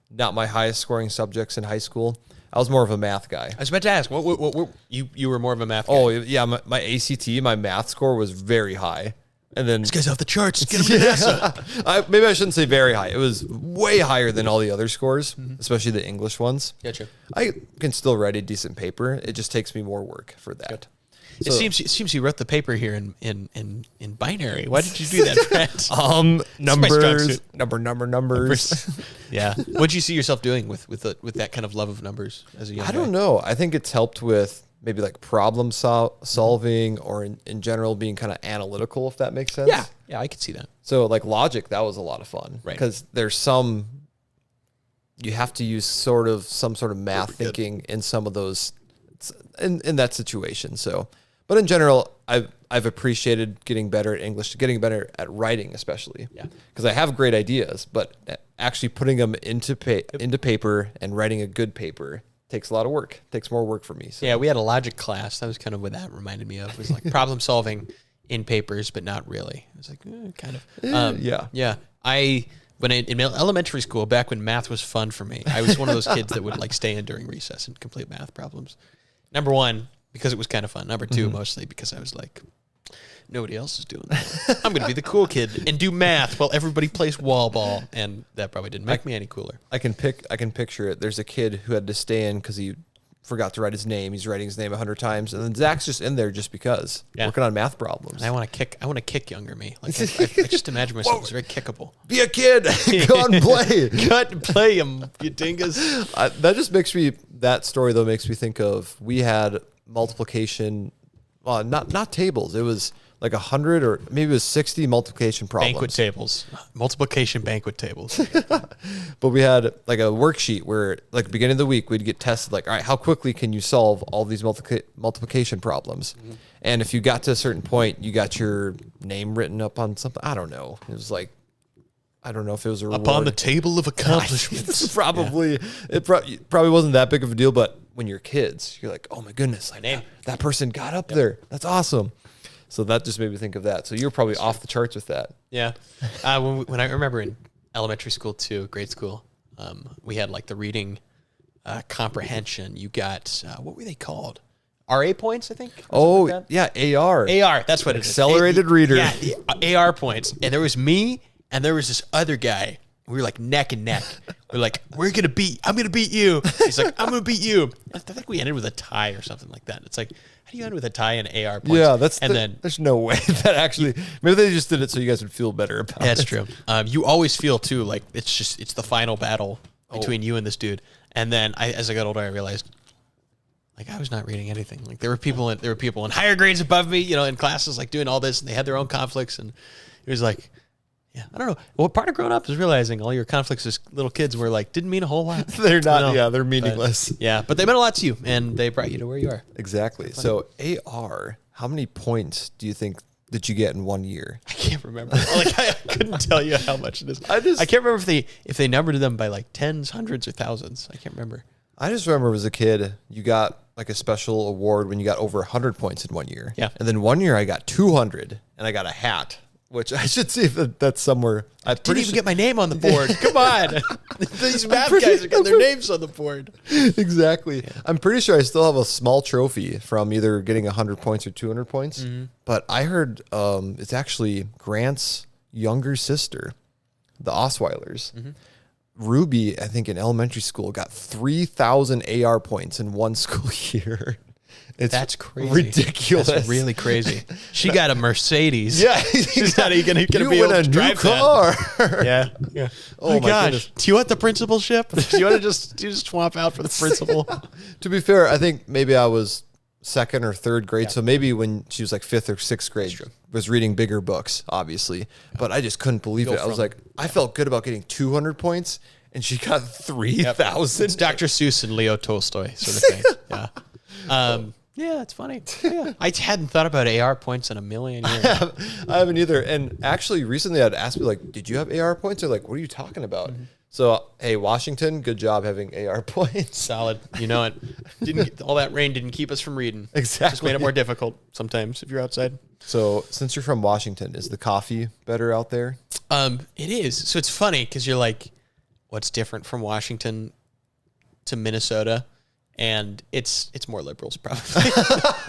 S1: Not my highest scoring subjects in high school. I was more of a math guy.
S2: I was about to ask, what you were more of a math guy?
S1: Oh, yeah, my ACT, my math score was very high. And then
S2: this guy's off the charts. Get him to NASA.
S1: Maybe I shouldn't say very high. It was way higher than all the other scores, especially the English ones.
S2: Gotcha.
S1: I can still write a decent paper. It just takes me more work for that.
S2: Good. So, it seems you wrote the paper here in binary. Why did you do that, Brett?
S1: Numbers.
S2: Yeah. What did you see yourself doing with that kind of love of numbers as a young guy?
S1: I don't know. I think it's helped with maybe like problem solving or in general being kind of analytical, if that makes sense.
S2: Yeah, I could see that.
S1: So like logic, that was a lot of fun.
S2: Right.
S1: Because you have to use some sort of math thinking in some of those, in that situation. So, but in general, I've appreciated getting better at English, getting better at writing, especially.
S2: Yeah.
S1: Because I have great ideas, but actually putting them into paper and writing a good paper takes a lot of work. Takes more work for me. So.
S2: Yeah, we had a logic class. That was kind of what that reminded me of. It was like problem solving in papers, but not really. It was like kind of. Yeah. In elementary school, back when math was fun for me, I was one of those kids that would like stay in during recess and complete math problems. Number one, because it was kind of fun. Number two, mostly because I was like, nobody else is doing that. I'm going to be the cool kid and do math while everybody plays wall ball. And that probably didn't make me any cooler.
S1: I can picture it. There's a kid who had to stay in because he forgot to write his name. He's writing his name 100 times. And then Zach's just in there just because, working on math problems.
S2: And I want to kick younger me. Like I just imagine myself as very kickable.
S1: Be a kid. Go out and play.
S2: Go out and play, you dingus.
S1: That story, though, makes me think of, we had multiplication, well, not tables. It was like 100 or maybe it was 60 multiplication problems.
S2: Banquet tables. Multiplication banquet tables.
S1: But we had like a worksheet where like beginning of the week, we'd get tested like, all right, how quickly can you solve all these multiplication problems? And if you got to a certain point, you got your name written up on something. I don't know. It was like, I don't know if it was a reward.
S2: Up on the table of accomplishments.
S1: Probably. It probably wasn't that big of a deal, but when you're kids, you're like, oh my goodness, like that person got up there. That's awesome. So that just made me think of that. So you're probably off the charts with that.
S2: Yeah. When I remember in elementary school too, grade school, we had like the reading comprehension. You got, what were they called? RA points, I think.
S1: Oh, yeah, AR.
S2: AR, that's what it is.
S1: Accelerated reader.
S2: Yeah, AR points. And there was me and there was this other guy. We were like neck and neck. We're like, I'm going to beat you. He's like, I'm going to beat you. I think we ended with a tie or something like that. It's like, how do you end with a tie and AR points?
S1: Yeah, there's no way that actually, maybe they just did it so you guys would feel better about it.
S2: That's true. You always feel too, like it's the final battle between you and this dude. And then as I got older, I realized Like I was not reading anything. Like there were people in higher grades above me, in classes like doing all this, and they had their own conflicts, and it was like, yeah, I don't know. Well, part of growing up is realizing all your conflicts as little kids were like didn't mean a whole lot.
S1: They're not. Yeah, they're meaningless.
S2: But they meant a lot to you, and they brought you to where you are.
S1: Exactly. So AR, how many points do you think that you get in 1 year?
S2: I can't remember. I couldn't tell you how much it is. I can't remember if they numbered them by like tens, hundreds, or thousands. I can't remember.
S1: I just remember as a kid, you got like a special award when you got over 100 points in 1 year.
S2: Yeah.
S1: And then 1 year I got 200 and I got a hat, which I should see if that's somewhere.
S2: I didn't even get my name on the board. Come on. These math guys are getting their names on the board.
S1: Exactly. Yeah. I'm pretty sure I still have a small trophy from either getting 100 points or 200 points. Mm-hmm. But I heard it's actually Grant's younger sister, the Osweilers. Mm-hmm. Ruby, I think in elementary school, got 3,000 AR points in one school year.
S2: That's crazy.
S1: Ridiculous.
S2: That's really crazy. She got a Mercedes.
S1: Yeah.
S2: She's not even going to be able to drive
S1: car.
S2: Yeah. Oh my gosh. Goodness. Do you want the principalship? Do you want to just swap out for the principal?
S1: To be fair, I think maybe I was second or third grade. Yeah. So maybe when she was like fifth or sixth grade, was reading bigger books, obviously. Yeah. But I just couldn't believe it. I was like, I felt good about getting 200 points, and she got 3,000.
S2: It's Dr. Seuss and Leo Tolstoy sort of thing. Yeah. Yeah, it's funny. Yeah. I hadn't thought about AR points in a million years.
S1: I haven't either. And actually, recently I'd ask people, like, did you have AR points? They're like, what are you talking about? Mm-hmm. So, hey, Washington, good job having AR points.
S2: Solid. You know it. All that rain didn't keep us from reading.
S1: Exactly.
S2: Just made it more difficult sometimes if you're outside.
S1: So, since you're from Washington, is the coffee better out there?
S2: It is. So, it's funny because you're like, what's different from Washington to Minnesota? And it's more liberals, probably.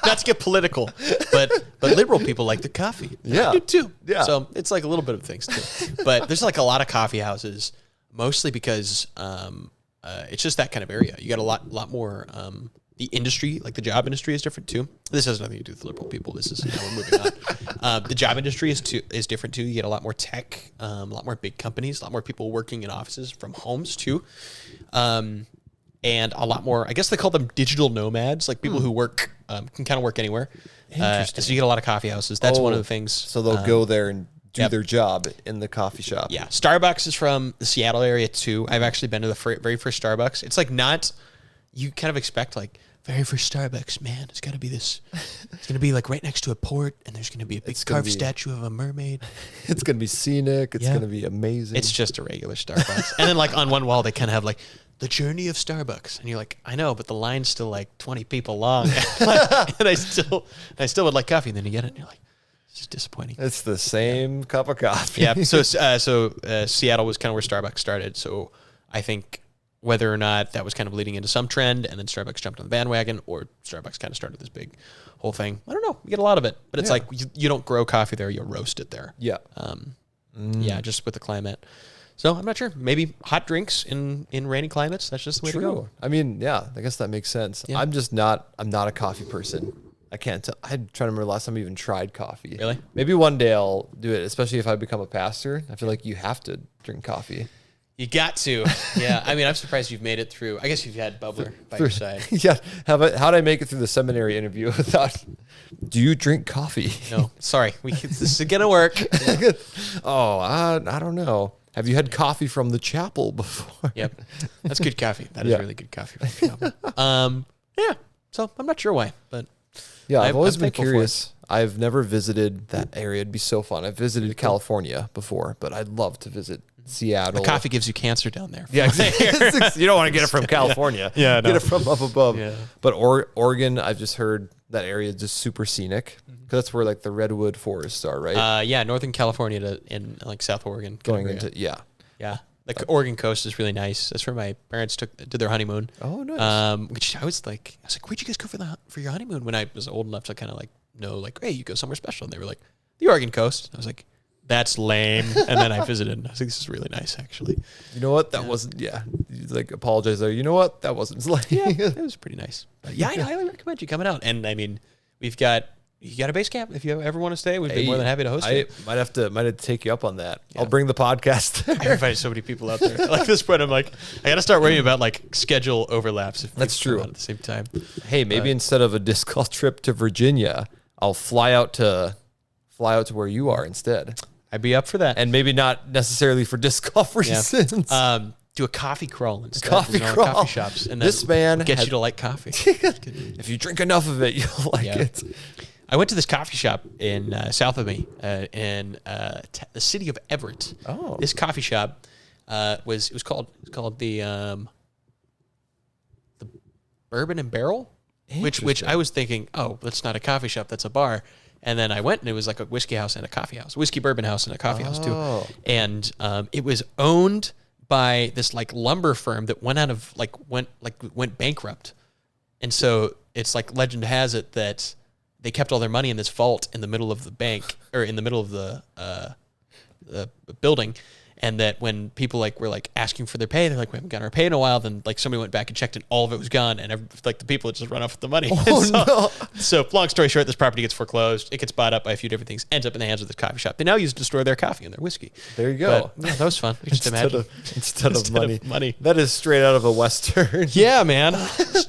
S2: Not to get political, but liberal people like the coffee.
S1: Yeah.
S2: I do too.
S1: Yeah.
S2: So it's like a little bit of things too. But there's like a lot of coffee houses, mostly because it's just that kind of area. You got a lot more. The industry, like the job industry, is different too. This has nothing to do with liberal people. This is how we're moving on. The job industry is different too. You get a lot more tech, a lot more big companies, a lot more people working in offices from homes too. And a lot more, I guess they call them digital nomads, like people who work, can kind of work anywhere.
S1: Interesting.
S2: So you get a lot of coffee houses. That's one of the things.
S1: So they'll go there and do their job in the coffee shop.
S2: Yeah. Starbucks is from the Seattle area too. I've actually been to the very first Starbucks. It's like not, you kind of expect like, very first Starbucks, man, it's got to be this. It's going to be like right next to a port, and there's going to be a big carved statue of a mermaid.
S1: It's going to be scenic. It's going to be amazing.
S2: It's just a regular Starbucks. And then like on one wall, they kind of have like, the journey of Starbucks, and you're like, I know, but the line's still like 20 people long, and I still would like coffee. And then you get it, and you're like, it's just disappointing.
S1: It's the same cup of coffee.
S2: Yeah. So Seattle was kind of where Starbucks started. So I think whether or not that was kind of leading into some trend, and then Starbucks jumped on the bandwagon, or Starbucks kind of started this big whole thing. I don't know. You get a lot of it, but it's like you don't grow coffee there; you roast it there.
S1: Yeah.
S2: Yeah, just with the climate. So I'm not sure. Maybe hot drinks in rainy climates. That's just the way to go.
S1: I mean, yeah, I guess that makes sense. Yeah. I'm not a coffee person. I can't tell. I'm trying to remember the last time I even tried coffee.
S2: Really?
S1: Maybe one day I'll do it, especially if I become a pastor. I feel like you have to drink coffee.
S2: You got to. Yeah. I mean, I'm surprised you've made it through. I guess you've had Bubbler by your side.
S1: Yeah. How'd I make it through the seminary interview without, do you drink coffee?
S2: No, sorry. This is going to work.
S1: Oh, I don't know. Have you had coffee from the chapel before?
S2: Yep. That's good coffee. That is really good coffee from the chapel. Yeah. So I'm not sure why, but
S1: yeah, I've always been curious. I've never visited that area. It'd be so fun. I've visited California before, but I'd love to visit Seattle.
S2: The coffee gives you cancer down there.
S1: Yeah, exactly. You don't want to get it from California.
S2: Yeah,
S1: get it from up above.
S2: Yeah.
S1: But Oregon, I've just heard that area is just super scenic because that's where like the redwood forests are, right?
S2: Yeah, Northern California in like South Oregon.
S1: Going into
S2: yeah. The Oregon coast is really nice. That's where my parents did their honeymoon.
S1: Oh, nice.
S2: Which I was like, where'd you guys go for your honeymoon? When I was old enough to kind of like know, like, hey, you go somewhere special, and they were like, the Oregon coast. I was like, that's lame. And then I visited, and I was like, this is really nice, actually.
S1: You know what? That wasn't. Yeah, like apologize there. You know what? That wasn't lame.
S2: Yeah, it was pretty nice. But yeah, I highly recommend you coming out. And I mean, we've got You got a base camp. If you ever want to stay, we'd be more than happy to host you.
S1: Might have to take you up on that. Yeah. I'll bring the podcast there.
S2: I invited so many people out there. Like this point, I'm like, I got to start worrying about like schedule overlaps. If
S1: that's true.
S2: At the same time.
S1: Hey, maybe instead of a disc golf trip to Virginia, I'll fly out to where you are instead.
S2: I'd be up for that,
S1: and maybe not necessarily for disc golf reasons.
S2: Do a coffee crawl instead.
S1: Coffee crawl.
S2: Coffee shops, and
S1: this man
S2: get you to like coffee.
S1: If you drink enough of it, you'll like it.
S2: I went to this coffee shop in south of me, in the city of Everett.
S1: Oh,
S2: this coffee shop was called the Bourbon and Barrel, which I was thinking, oh, that's not a coffee shop, that's a bar. And then I went, and it was like a whiskey house and a coffee house, whiskey bourbon house and a coffee house too. And it was owned by this like lumber firm that went bankrupt. And so it's like legend has it that they kept all their money in this vault in the middle of the bank, or in the middle of the building. And that when people like were like asking for their pay, they're like, we haven't gotten our pay in a while. Then like somebody went back and checked, and all of it was gone. And like the people had just run off with the money. So long story short, this property gets foreclosed. It gets bought up by a few different things. Ends up in the hands of this coffee shop. They now use it to store their coffee and their whiskey.
S1: There you go.
S2: But, yeah, that was fun. Just imagine
S1: instead of money. That is straight out of a Western.
S2: Yeah, man.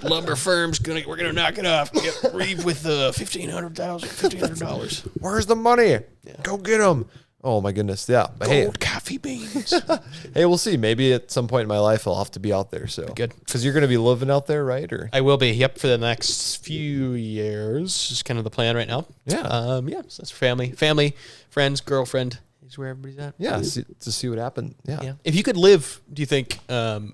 S2: Lumber firm's we're gonna knock it off. Reeve with $1,500.
S1: Where's the money? Yeah. Go get them. Oh my goodness, yeah. But
S2: Gold coffee beans.
S1: Hey, we'll see. Maybe at some point in my life I'll have to be out there. So
S2: good,
S1: because you're going to be living out there, right? Or
S2: I will be. Yep, for the next few years is kind of the plan right now.
S1: Yeah,
S2: yeah. So that's family, friends, girlfriend is where everybody's at.
S1: Yeah, to see what happened. Yeah.
S2: If you could live, do you think? If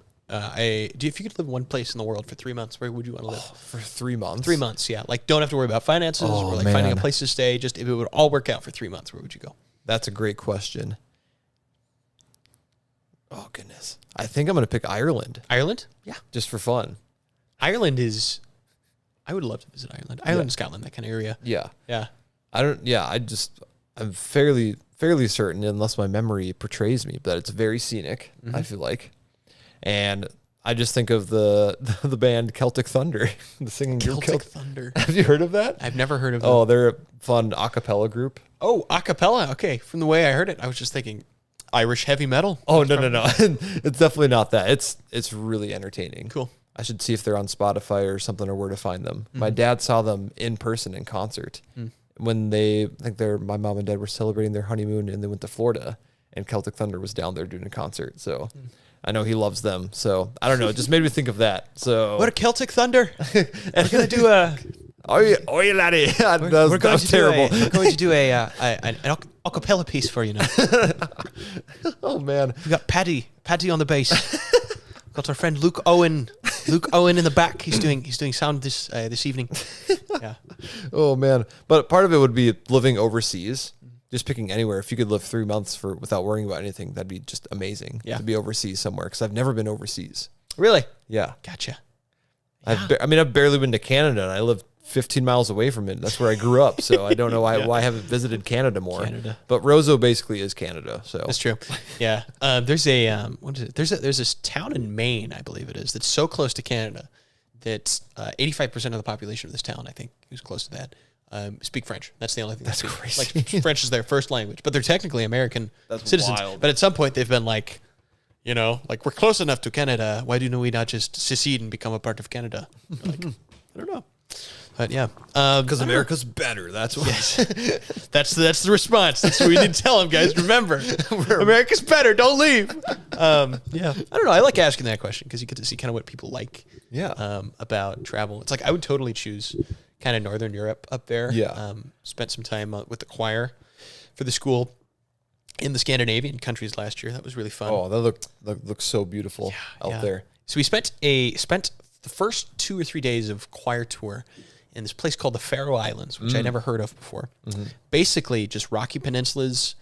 S2: you could live in one place in the world for 3 months, where would you want to live?
S1: For 3 months?
S2: 3 months, yeah. Like don't have to worry about finances or like finding a place to stay. Just if it would all work out for 3 months, where would you go?
S1: That's a great question. Oh, goodness. I think I'm going to pick Ireland.
S2: Ireland? Yeah.
S1: Just for fun.
S2: Ireland is... I would love to visit Ireland. Ireland, Scotland, that kind of area.
S1: Yeah.
S2: Yeah.
S1: I'm fairly certain, unless my memory portrays me, that it's very scenic, I feel like. And I just think of the band Celtic Thunder, the singing group
S2: Celtic Thunder.
S1: Have you heard of that?
S2: I've never heard of them.
S1: Oh, they're a fun a cappella group.
S2: Oh, a cappella. Okay. From the way I heard it, I was just thinking Irish heavy metal.
S1: Oh, no. It's definitely not that. It's really entertaining.
S2: Cool.
S1: I should see if they're on Spotify or something or where to find them. My dad saw them in person in concert when my mom and dad were celebrating their honeymoon, and they went to Florida, and Celtic Thunder was down there doing a concert. So I know he loves them. So I don't know. It just made me think of that. So
S2: what a Celtic Thunder. We're going to do a...
S1: Oh, you laddie. That was terrible.
S2: We're going to do an a cappella piece for you now.
S1: Oh, man.
S2: We got Paddy on the bass. Got our friend Luke Owen in the back. He's doing sound this evening. Yeah.
S1: Oh, man. But part of it would be living overseas. Just picking anywhere. If you could live 3 months without worrying about anything, that'd be just amazing.
S2: Yeah.
S1: To be overseas somewhere, because I've never been overseas.
S2: Really?
S1: Yeah.
S2: Gotcha.
S1: Yeah. I've barely been to Canada, and I live 15 miles away from it. That's where I grew up, so I don't know why I haven't visited Canada more.
S2: Canada.
S1: But Roseau basically is Canada, so
S2: that's true. Yeah. There's a what is it? There's this town in Maine, I believe it is, that's so close to Canada that 85% of the population of this town, I think, is close to that. Speak French. That's the only thing.
S1: That's crazy.
S2: Like French is their first language, but they're technically American citizens.
S1: Wild.
S2: But at some point, they've been like, like we're close enough to Canada. Why do we not just secede and become a part of Canada? Like, I don't know. But yeah,
S1: because America's better. That's what.
S2: Yes. that's the response. That's what we need to tell them, guys. Remember, America's better. Don't leave. Yeah, I don't know. I like asking that question because you get to see kind of what people like.
S1: Yeah.
S2: About travel. It's like I would totally choose kind of Northern Europe up there.
S1: Yeah.
S2: Spent some time with the choir for the school in the Scandinavian countries last year. That was really fun.
S1: Oh, that looks so beautiful out there.
S2: So we spent the first 2 or 3 days of choir tour in this place called the Faroe Islands, which I never heard of before. Basically, just rocky peninsulas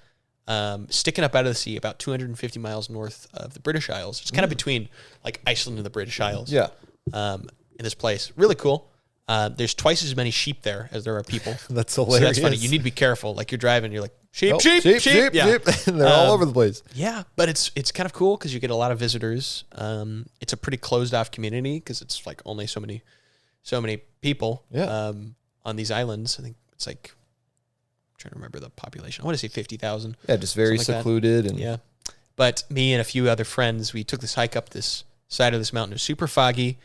S2: sticking up out of the sea about 250 miles north of the British Isles. It's kind of between like Iceland and the British Isles.
S1: Yeah.
S2: In this place. Really cool. There's twice as many sheep there as there are people.
S1: That's hilarious.
S2: So that's funny. You need to be careful. Like you're driving, you're like, sheep.
S1: Yeah. They're all over the place.
S2: Yeah, but it's kind of cool because you get a lot of visitors. It's a pretty closed off community because it's like only so many people on these islands. I think It's like, I'm trying to remember the population. I want to say 50,000.
S1: Yeah, just very secluded. And
S2: yeah. But me and a few other friends, we took this hike up this side of this mountain. It was super foggy.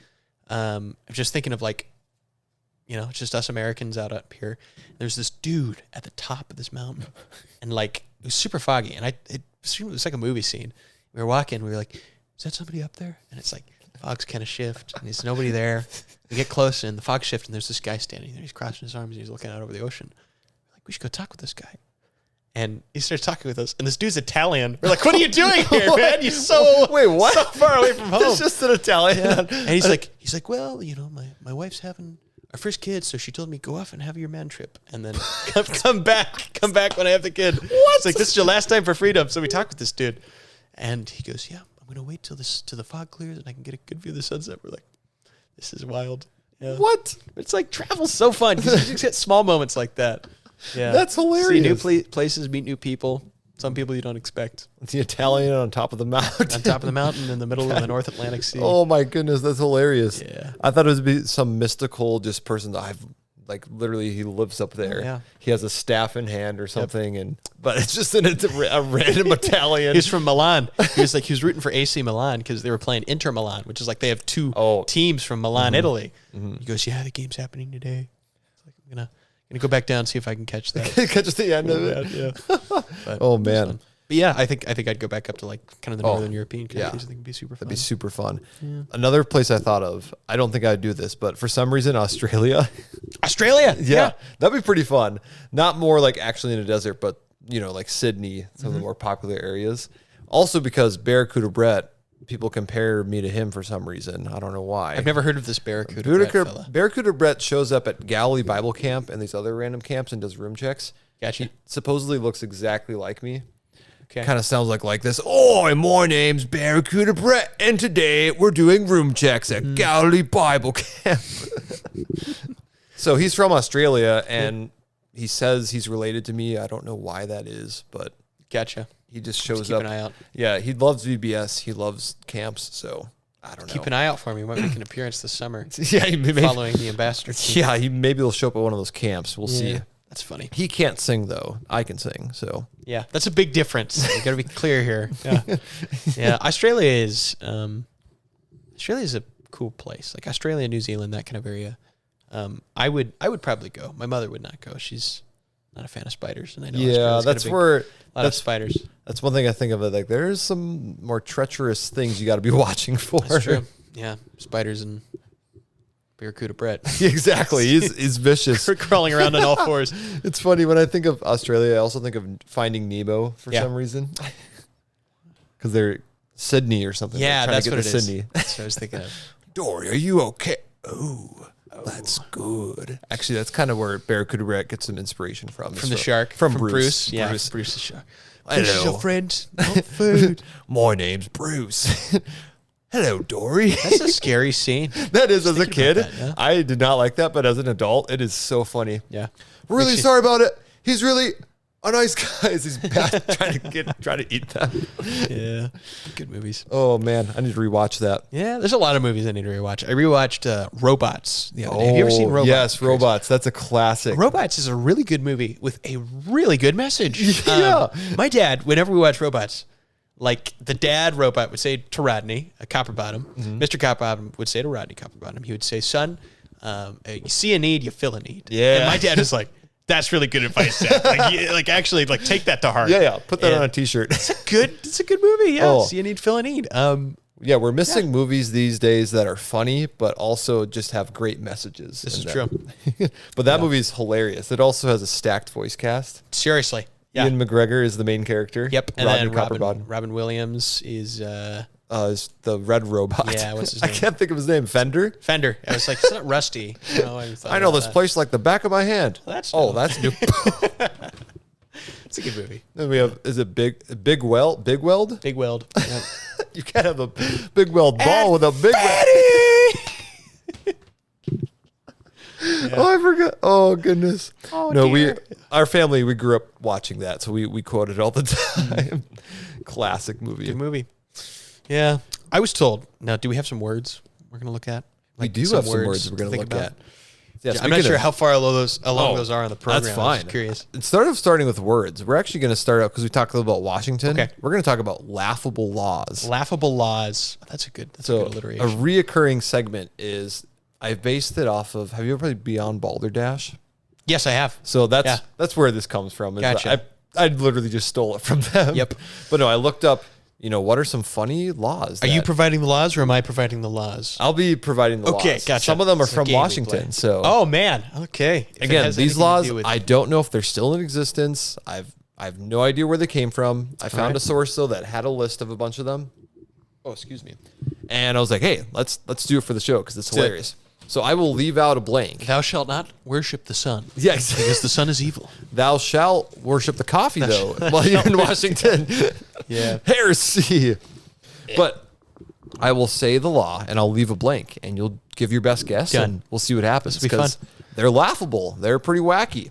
S2: I'm just thinking of like, it's just us Americans out up here. There's this dude at the top of this mountain, and like it was super foggy, and it was like a movie scene. We were walking, we were like, "Is that somebody up there?" And it's like the fog's kind of shift, and there's nobody there. We get close, and the fog shift, and there's this guy standing there. He's crossing his arms, and he's looking out over the ocean. We're like, we should go talk with this guy. And he starts talking with us, and this dude's Italian. We're like, "What are you doing here, man? You're
S1: wait, what?
S2: So far away from home."
S1: It's just an Italian.
S2: Yeah. And he's like, "Well, my wife's having our first kid, so she told me go off and have your man trip, and then come back when I have the kid."
S1: What?
S2: It's like, this is your last time for freedom. So we talked with this dude, and he goes, "Yeah, I'm gonna wait till the fog clears and I can get a good view of the sunset." We're like, "This is wild." Yeah.
S1: What?
S2: It's like travel's so fun because you just get small moments like that. Yeah,
S1: That's hilarious.
S2: See new places, meet new people. Some people you don't expect.
S1: The Italian on top of the mountain.
S2: On top of the mountain in the middle of the North Atlantic Sea.
S1: Oh my goodness, that's hilarious.
S2: Yeah.
S1: I thought it would be some mystical just person that I've like literally he lives up there.
S2: Yeah.
S1: He has a staff in hand or something, but it's just a random Italian.
S2: He's from Milan. He was rooting for AC Milan because they were playing Inter Milan, which is like they have two teams from Milan, Italy. He goes, "Yeah, the game's happening today." It's like, I'm gonna go back down and see if I can catch that.
S1: Catch the end of it.
S2: Yeah. But
S1: Oh man.
S2: But yeah, I think I'd go back up to like kind of the Northern European countries. I think it'd be super fun.
S1: That'd be super fun.
S2: Yeah.
S1: Another place I thought of, I don't think I'd do this, but for some reason, Australia.
S2: Australia.
S1: Yeah. That'd be pretty fun. Not more like actually in a desert, but like Sydney, some of the more popular areas. Also because Barracuda Brett, people compare me to him for some reason. I don't know why.
S2: I've never heard of this Barracuda Brett fella.
S1: Barracuda Brett shows up at Galilee Bible Camp and these other random camps and does room checks.
S2: Gotcha.
S1: He supposedly looks exactly like me.
S2: Okay.
S1: Kind of sounds like this. "Oh, and my name's Barracuda Brett, and today we're doing room checks at Galilee Bible Camp." So he's from Australia, and he says he's related to me. I don't know why that is, but
S2: Gotcha.
S1: he just shows
S2: Keep
S1: up.
S2: an eye out.
S1: Yeah, he loves VBS. He loves camps, so I don't know.
S2: Keep an eye out for me. We might make an appearance this summer.
S1: Yeah,
S2: Following the ambassador team.
S1: Yeah, maybe he'll show up at one of those camps. We'll see.
S2: That's funny.
S1: He can't sing though. I can sing, so
S2: Yeah, that's a big difference. You got to be clear here. Yeah, yeah. Australia is a cool place. Like Australia, New Zealand, that kind of area. I would probably go. My mother would not go. She's not a fan of spiders, and I know.
S1: Yeah, that's where
S2: a lot of spiders.
S1: That's one thing I think of it. Like there's some more treacherous things you got to be watching for.
S2: That's true. Yeah, spiders and Barracuda Brett.
S1: Exactly. He's vicious.
S2: We're crawling around on all fours.
S1: It's funny when I think of Australia, I also think of Finding Nemo for some reason. Because they're Sydney or something.
S2: Yeah,
S1: that's what
S2: it is.
S1: Sydney.
S2: That's what I was thinking of.
S1: "Dory, are you okay?" Oh, that's good. Actually, that's kind of where Barracuda Brett gets some inspiration from.
S2: From the shark.
S1: From Bruce.
S2: Yeah,
S1: Bruce.
S2: Bruce's shark.
S1: Hello.
S2: This is your friend, not food.
S1: My name's Bruce. Hello, Dory.
S2: That's a scary scene.
S1: That is, as a kid,
S2: that, yeah.
S1: I did not like that, but as an adult, it is so funny.
S2: Yeah.
S1: We're really sorry about it. He's really a nice guy. He's trying to eat them.
S2: Yeah. Good movies.
S1: Oh man, I need to rewatch that.
S2: Yeah, there's a lot of movies I need to rewatch. I rewatched Robots the other day. Have you ever seen Robots?
S1: Yes, Robots. That's a classic.
S2: Robots is a really good movie with a really good message.
S1: Yeah.
S2: My dad, whenever we watch Robots, like the dad robot would say to Rodney, a Copperbottom, Mr. Copperbottom would say to Rodney Copperbottom, he would say, "Son, you see a need, you fill a need."
S1: Yeah.
S2: And my dad is like, "That's really good advice, Dad." Actually, take that to heart.
S1: Yeah. Put that on a T-shirt.
S2: It's a good movie. Yeah.
S1: Oh.
S2: See a need, fill a need.
S1: Yeah, we're missing movies these days that are funny, but also just have great messages.
S2: This is
S1: in
S2: true.
S1: them. But that movie is hilarious. It also has a stacked voice cast.
S2: Seriously. Yeah.
S1: Ian McGregor is the main character.
S2: Yep. And
S1: Rodney
S2: then
S1: Copperbottom
S2: Robin Williams is
S1: is the red robot.
S2: Yeah, what's his
S1: I
S2: name?
S1: can't think of his name. Fender?
S2: Fender. I was like, it's not Rusty.
S1: I know this place like the back of my hand.
S2: That's
S1: that's new.
S2: It's a good movie.
S1: Then we have, is it Big Weld?
S2: Big Weld. Yep.
S1: You can't have a Big Weld ball with a big Oh, I forgot. Oh, goodness.
S2: Oh,
S1: no,
S2: dear.
S1: our family, we grew up watching that, so we quote it all the time. Classic movie.
S2: Good movie. Yeah. I was told. Now, do we have some words we're going to look at?
S1: We do have some words we're going to look at. Yeah,
S2: I'm not sure how far along those are on the program.
S1: That's fine.
S2: I'm just curious.
S1: Instead of starting with words, we're actually going to start out because we talked a little about Washington.
S2: Okay.
S1: We're going to talk about laughable laws.
S2: Laughable laws. That's a good alliteration.
S1: A reoccurring segment is I've based it off of. Have you ever played Beyond Balderdash?
S2: Yes, I have.
S1: So that's where this comes from.
S2: Gotcha.
S1: I literally just stole it from them.
S2: Yep.
S1: But no, I looked up. What are some funny laws?
S2: Are you providing the laws or am I providing the laws?
S1: I'll be providing the laws.
S2: Okay, gotcha.
S1: Some of them are
S2: It's a
S1: from
S2: game we
S1: Washington.
S2: play.
S1: So
S2: Oh man. Okay. If it
S1: again,
S2: has
S1: these
S2: anything to
S1: laws,
S2: do with-
S1: I don't know if they're still in existence. I have no idea where they came from. I found a source though that had a list of a bunch of them. Oh, excuse me. And I was like, hey, let's do it for the show because it's hilarious. So I will leave out a blank.
S2: Thou shalt not worship the sun.
S1: Yes.
S2: Because the sun is evil.
S1: Thou shalt worship the coffee though while you're in Washington.
S2: Yeah.
S1: Heresy. But I will say the law and I'll leave a blank and you'll give your best guess and we'll see what happens.
S2: This will be fun.
S1: They're laughable. They're pretty wacky.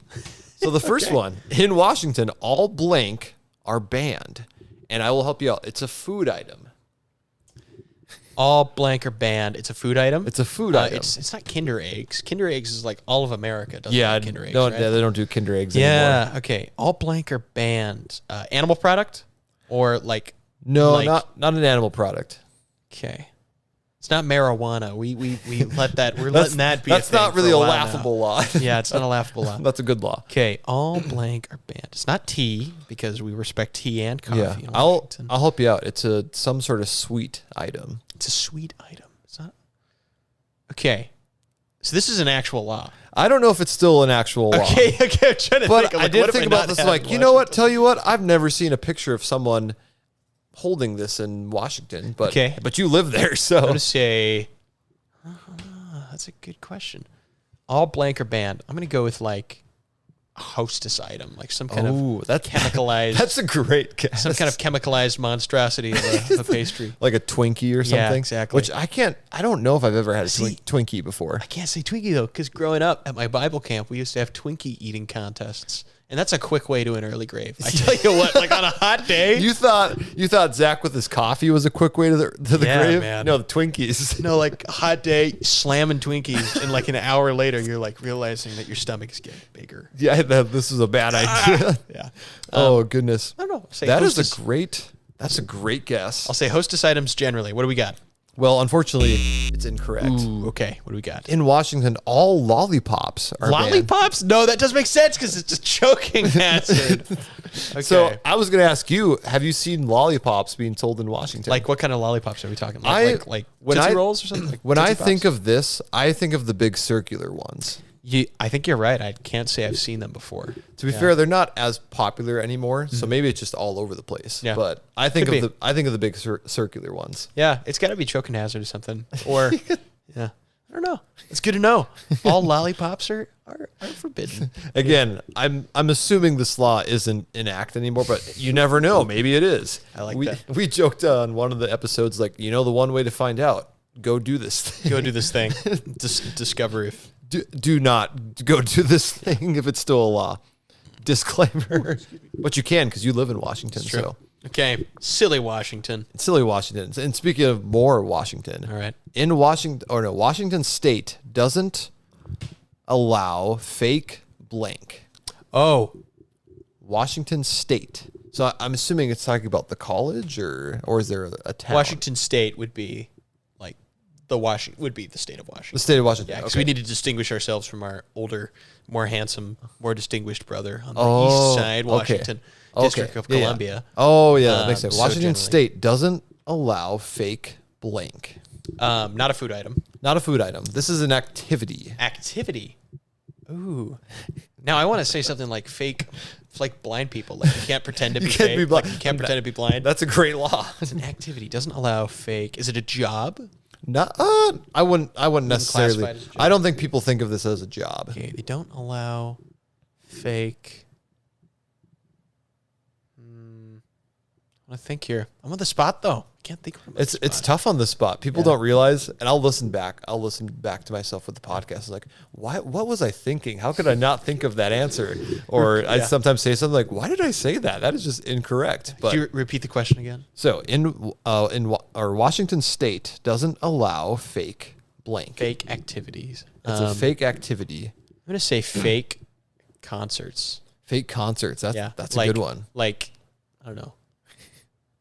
S1: So the first one, in Washington, all blank are banned. And I will help you out. It's a food item.
S2: All blank are banned. It's a food item.
S1: It's a food item.
S2: It's not Kinder Eggs. Kinder Eggs is like all of America doesn't have Kinder Eggs,
S1: no,
S2: right?
S1: they don't do Kinder Eggs anymore.
S2: Yeah. Okay. All blank are banned. Animal product or like
S1: No, not an animal product.
S2: okay. It's not marijuana. We let that. We're letting that be.
S1: That's
S2: a thing
S1: not really
S2: for
S1: a
S2: while
S1: laughable law.
S2: now. Yeah, it's not a laughable law.
S1: That's a good law.
S2: Okay. All blank are banned. It's not tea because we respect tea and coffee.
S1: Yeah,
S2: in
S1: I'll
S2: Washington.
S1: help you out. It's some sort of sweet item.
S2: It's a sweet item. It's not. Okay. So this is an actual law.
S1: I don't know if it's still an actual law.
S2: Okay. I'm trying to think.
S1: But
S2: I'm
S1: I
S2: like,
S1: did
S2: what if
S1: think
S2: I
S1: about
S2: not
S1: this.
S2: had
S1: Like,
S2: in
S1: you know what?
S2: Washington?
S1: Tell you what. I've never seen a picture of someone holding this in Washington. But
S2: Okay.
S1: but you live there, so
S2: I'm gonna say. That's a good question. All blank or banned. I'm gonna go with like a hostess item, like some kind of
S1: that's
S2: chemicalized.
S1: That's a great guess.
S2: some kind of chemicalized monstrosity of a pastry.
S1: like a Twinkie or something.
S2: Yeah, exactly.
S1: Which I don't know if I've ever had a
S2: See-
S1: Twinkie before.
S2: I can't say Twinkie though, because growing up at my Bible camp, we used to have Twinkie eating contests, and that's a quick way to an early grave. I tell you what, like on a hot day.
S1: You thought Zach with his coffee was a quick way to the
S2: Yeah,
S1: grave?
S2: man.
S1: No, the Twinkies.
S2: No, like a hot day, slamming Twinkies, and like an hour later, you're like realizing that your stomach is getting bigger.
S1: Yeah, this is a bad idea.
S2: Yeah.
S1: Oh goodness.
S2: I don't know. Say
S1: That's a great guess.
S2: I'll say hostess items generally. What do we got?
S1: Well, unfortunately, it's incorrect.
S2: Ooh, okay. What do we got?
S1: In Washington, all lollipops are banned.
S2: Lollipops? No, that does make sense because it's a choking hazard. Okay.
S1: So I was going to ask you: have you seen lollipops being sold in Washington?
S2: like, what kind of lollipops are we talking? Like
S1: when
S2: Tootsie
S1: I-
S2: Rolls or something? Like
S1: when I
S2: Tootsie
S1: think
S2: Pops?
S1: of this, I think of the big circular ones.
S2: I think you're right. I can't say I've seen them before.
S1: To be fair, they're not as popular ananymore, so maybe it's just all over the place.
S2: Yeah.
S1: But I think
S2: Could
S1: of the big circular ones.
S2: Yeah, it's got to be choking hazard or something. Or, yeah, I don't know. It's good to know. All lollipops are forbidden.
S1: Again, I'm assuming this law isn't in act anymore, but you never know. Maybe it is.
S2: I like
S1: we,
S2: that.
S1: We joked on one of the episodes, like, the one way to find out, go do this thing.
S2: Go do this thing. Discover if.
S1: Do not go do this thing if it's still a law. Disclaimer. But you can because you live in Washington.
S2: True.
S1: So
S2: Okay, silly Washington.
S1: it's silly Washington. And speaking of more Washington,
S2: All right.
S1: in Washington State doesn't allow fake blank.
S2: Oh,
S1: Washington State. So I'm assuming it's talking about the college or is there a town?
S2: Washington State would be like would be the state of Washington.
S1: The state of Washington.
S2: Yeah, because
S1: okay.
S2: we need to distinguish ourselves from our older, more handsome, more distinguished brother on the
S1: Oh,
S2: east side, Washington District of
S1: Yeah, yeah.
S2: Columbia.
S1: Oh, yeah, that makes sense.
S2: So
S1: Washington
S2: generally.
S1: State doesn't allow fake blank.
S2: Not a food item.
S1: Not a food item. This is an activity.
S2: Activity. Ooh. Now I want to say something like fake, like blind people. Like you can't pretend to be
S1: can't
S2: fake.
S1: be blind.
S2: Like you can't pretend to be blind.
S1: That's a great law.
S2: It's an activity. Doesn't allow fake. Is it a job?
S1: Not, I wouldn't necessarily.
S2: classify it as a job.
S1: I don't think people think of this as a job.
S2: Okay, they don't allow fake. I want to think here. I'm on the spot though. I can't think. Of
S1: It's tough on the spot. People don't realize, and I'll listen back to myself with the podcast. It's like, what was I thinking? How could I not think of that answer? Or I sometimes say something like, why did I say that? That is just incorrect. But
S2: Can you repeat the question again?
S1: so Washington State doesn't allow fake blank.
S2: Fake activities.
S1: It's a fake activity.
S2: I'm gonna say fake concerts.
S1: Fake concerts. That's a good one.
S2: Like, I don't know,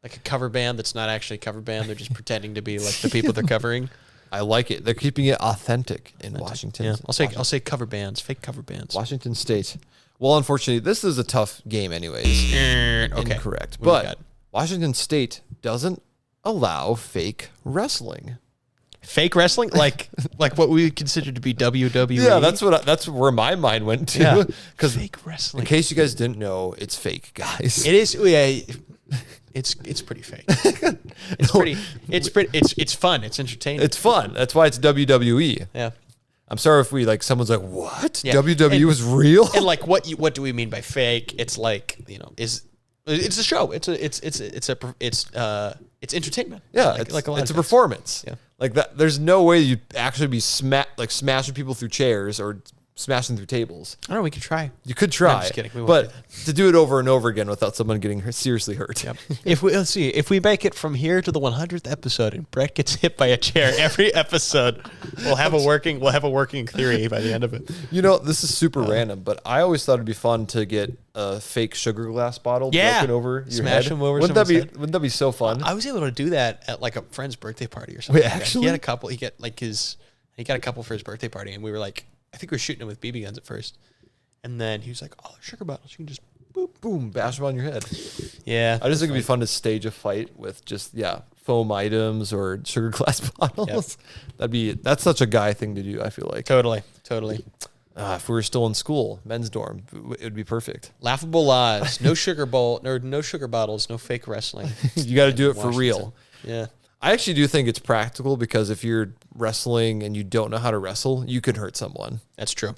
S2: like a cover band that's not actually a cover band. They're just pretending to be like the people they're covering.
S1: I like it. They're keeping it authentic in Washington.
S2: Yeah, I'll say cover bands, fake cover bands.
S1: Washington State. Well, unfortunately, this is a tough game anyways.
S2: Okay.
S1: Incorrect. But Washington State doesn't allow fake wrestling.
S2: Fake wrestling? Like what we would consider to be WWE?
S1: Yeah, that's where my mind went to.
S2: Yeah.
S1: Because
S2: fake wrestling.
S1: In case you guys didn't know, it's fake, guys.
S2: It is. Yeah, it's pretty fake. It's fun. It's entertaining.
S1: It's fun. That's why it's WWE.
S2: Yeah.
S1: I'm sorry if someone's like, what?
S2: Yeah.
S1: WWE was real?
S2: And what do we mean by fake? It's like, it's a show. It's entertainment.
S1: Yeah,
S2: like a lot
S1: it's
S2: of
S1: a performance.
S2: Yeah.
S1: Like that. There's no way you'd actually be smashing people through chairs or smashing through tables.
S2: I don't know. We could try.
S1: You could try.
S2: I'm just kidding. We won't
S1: But
S2: do that.
S1: to do it over and over again without someone getting seriously hurt.
S2: Yep. If we make it from here to the 100th episode and Brett gets hit by a chair every episode, we'll have a working theory by the end of it.
S1: This is super random, but I always thought it'd be fun to get a fake sugar glass bottle broken over your
S2: Smash
S1: head.
S2: them over
S1: Wouldn't that be so fun?
S2: I was able to do that at like a friend's birthday party or something.
S1: Wait, actually?
S2: He had a couple. He got a couple for his birthday party, and we were like, I think we were shooting him with BB guns at first, and then he was like, "Oh, sugar bottles, you can just
S1: boom, bash them on your head."
S2: Yeah,
S1: I just think it'd be fun to stage a fight with just foam items or sugar glass bottles. Yep. That's such a guy thing to do. I feel like
S2: totally.
S1: If we were still in school, men's dorm, it would be perfect.
S2: Laughable laws: no sugar bottles, no fake wrestling.
S1: You got to do it for real.
S2: Yeah.
S1: I actually do think it's practical because if you're wrestling and you don't know how to wrestle, you could hurt someone.
S2: That's true.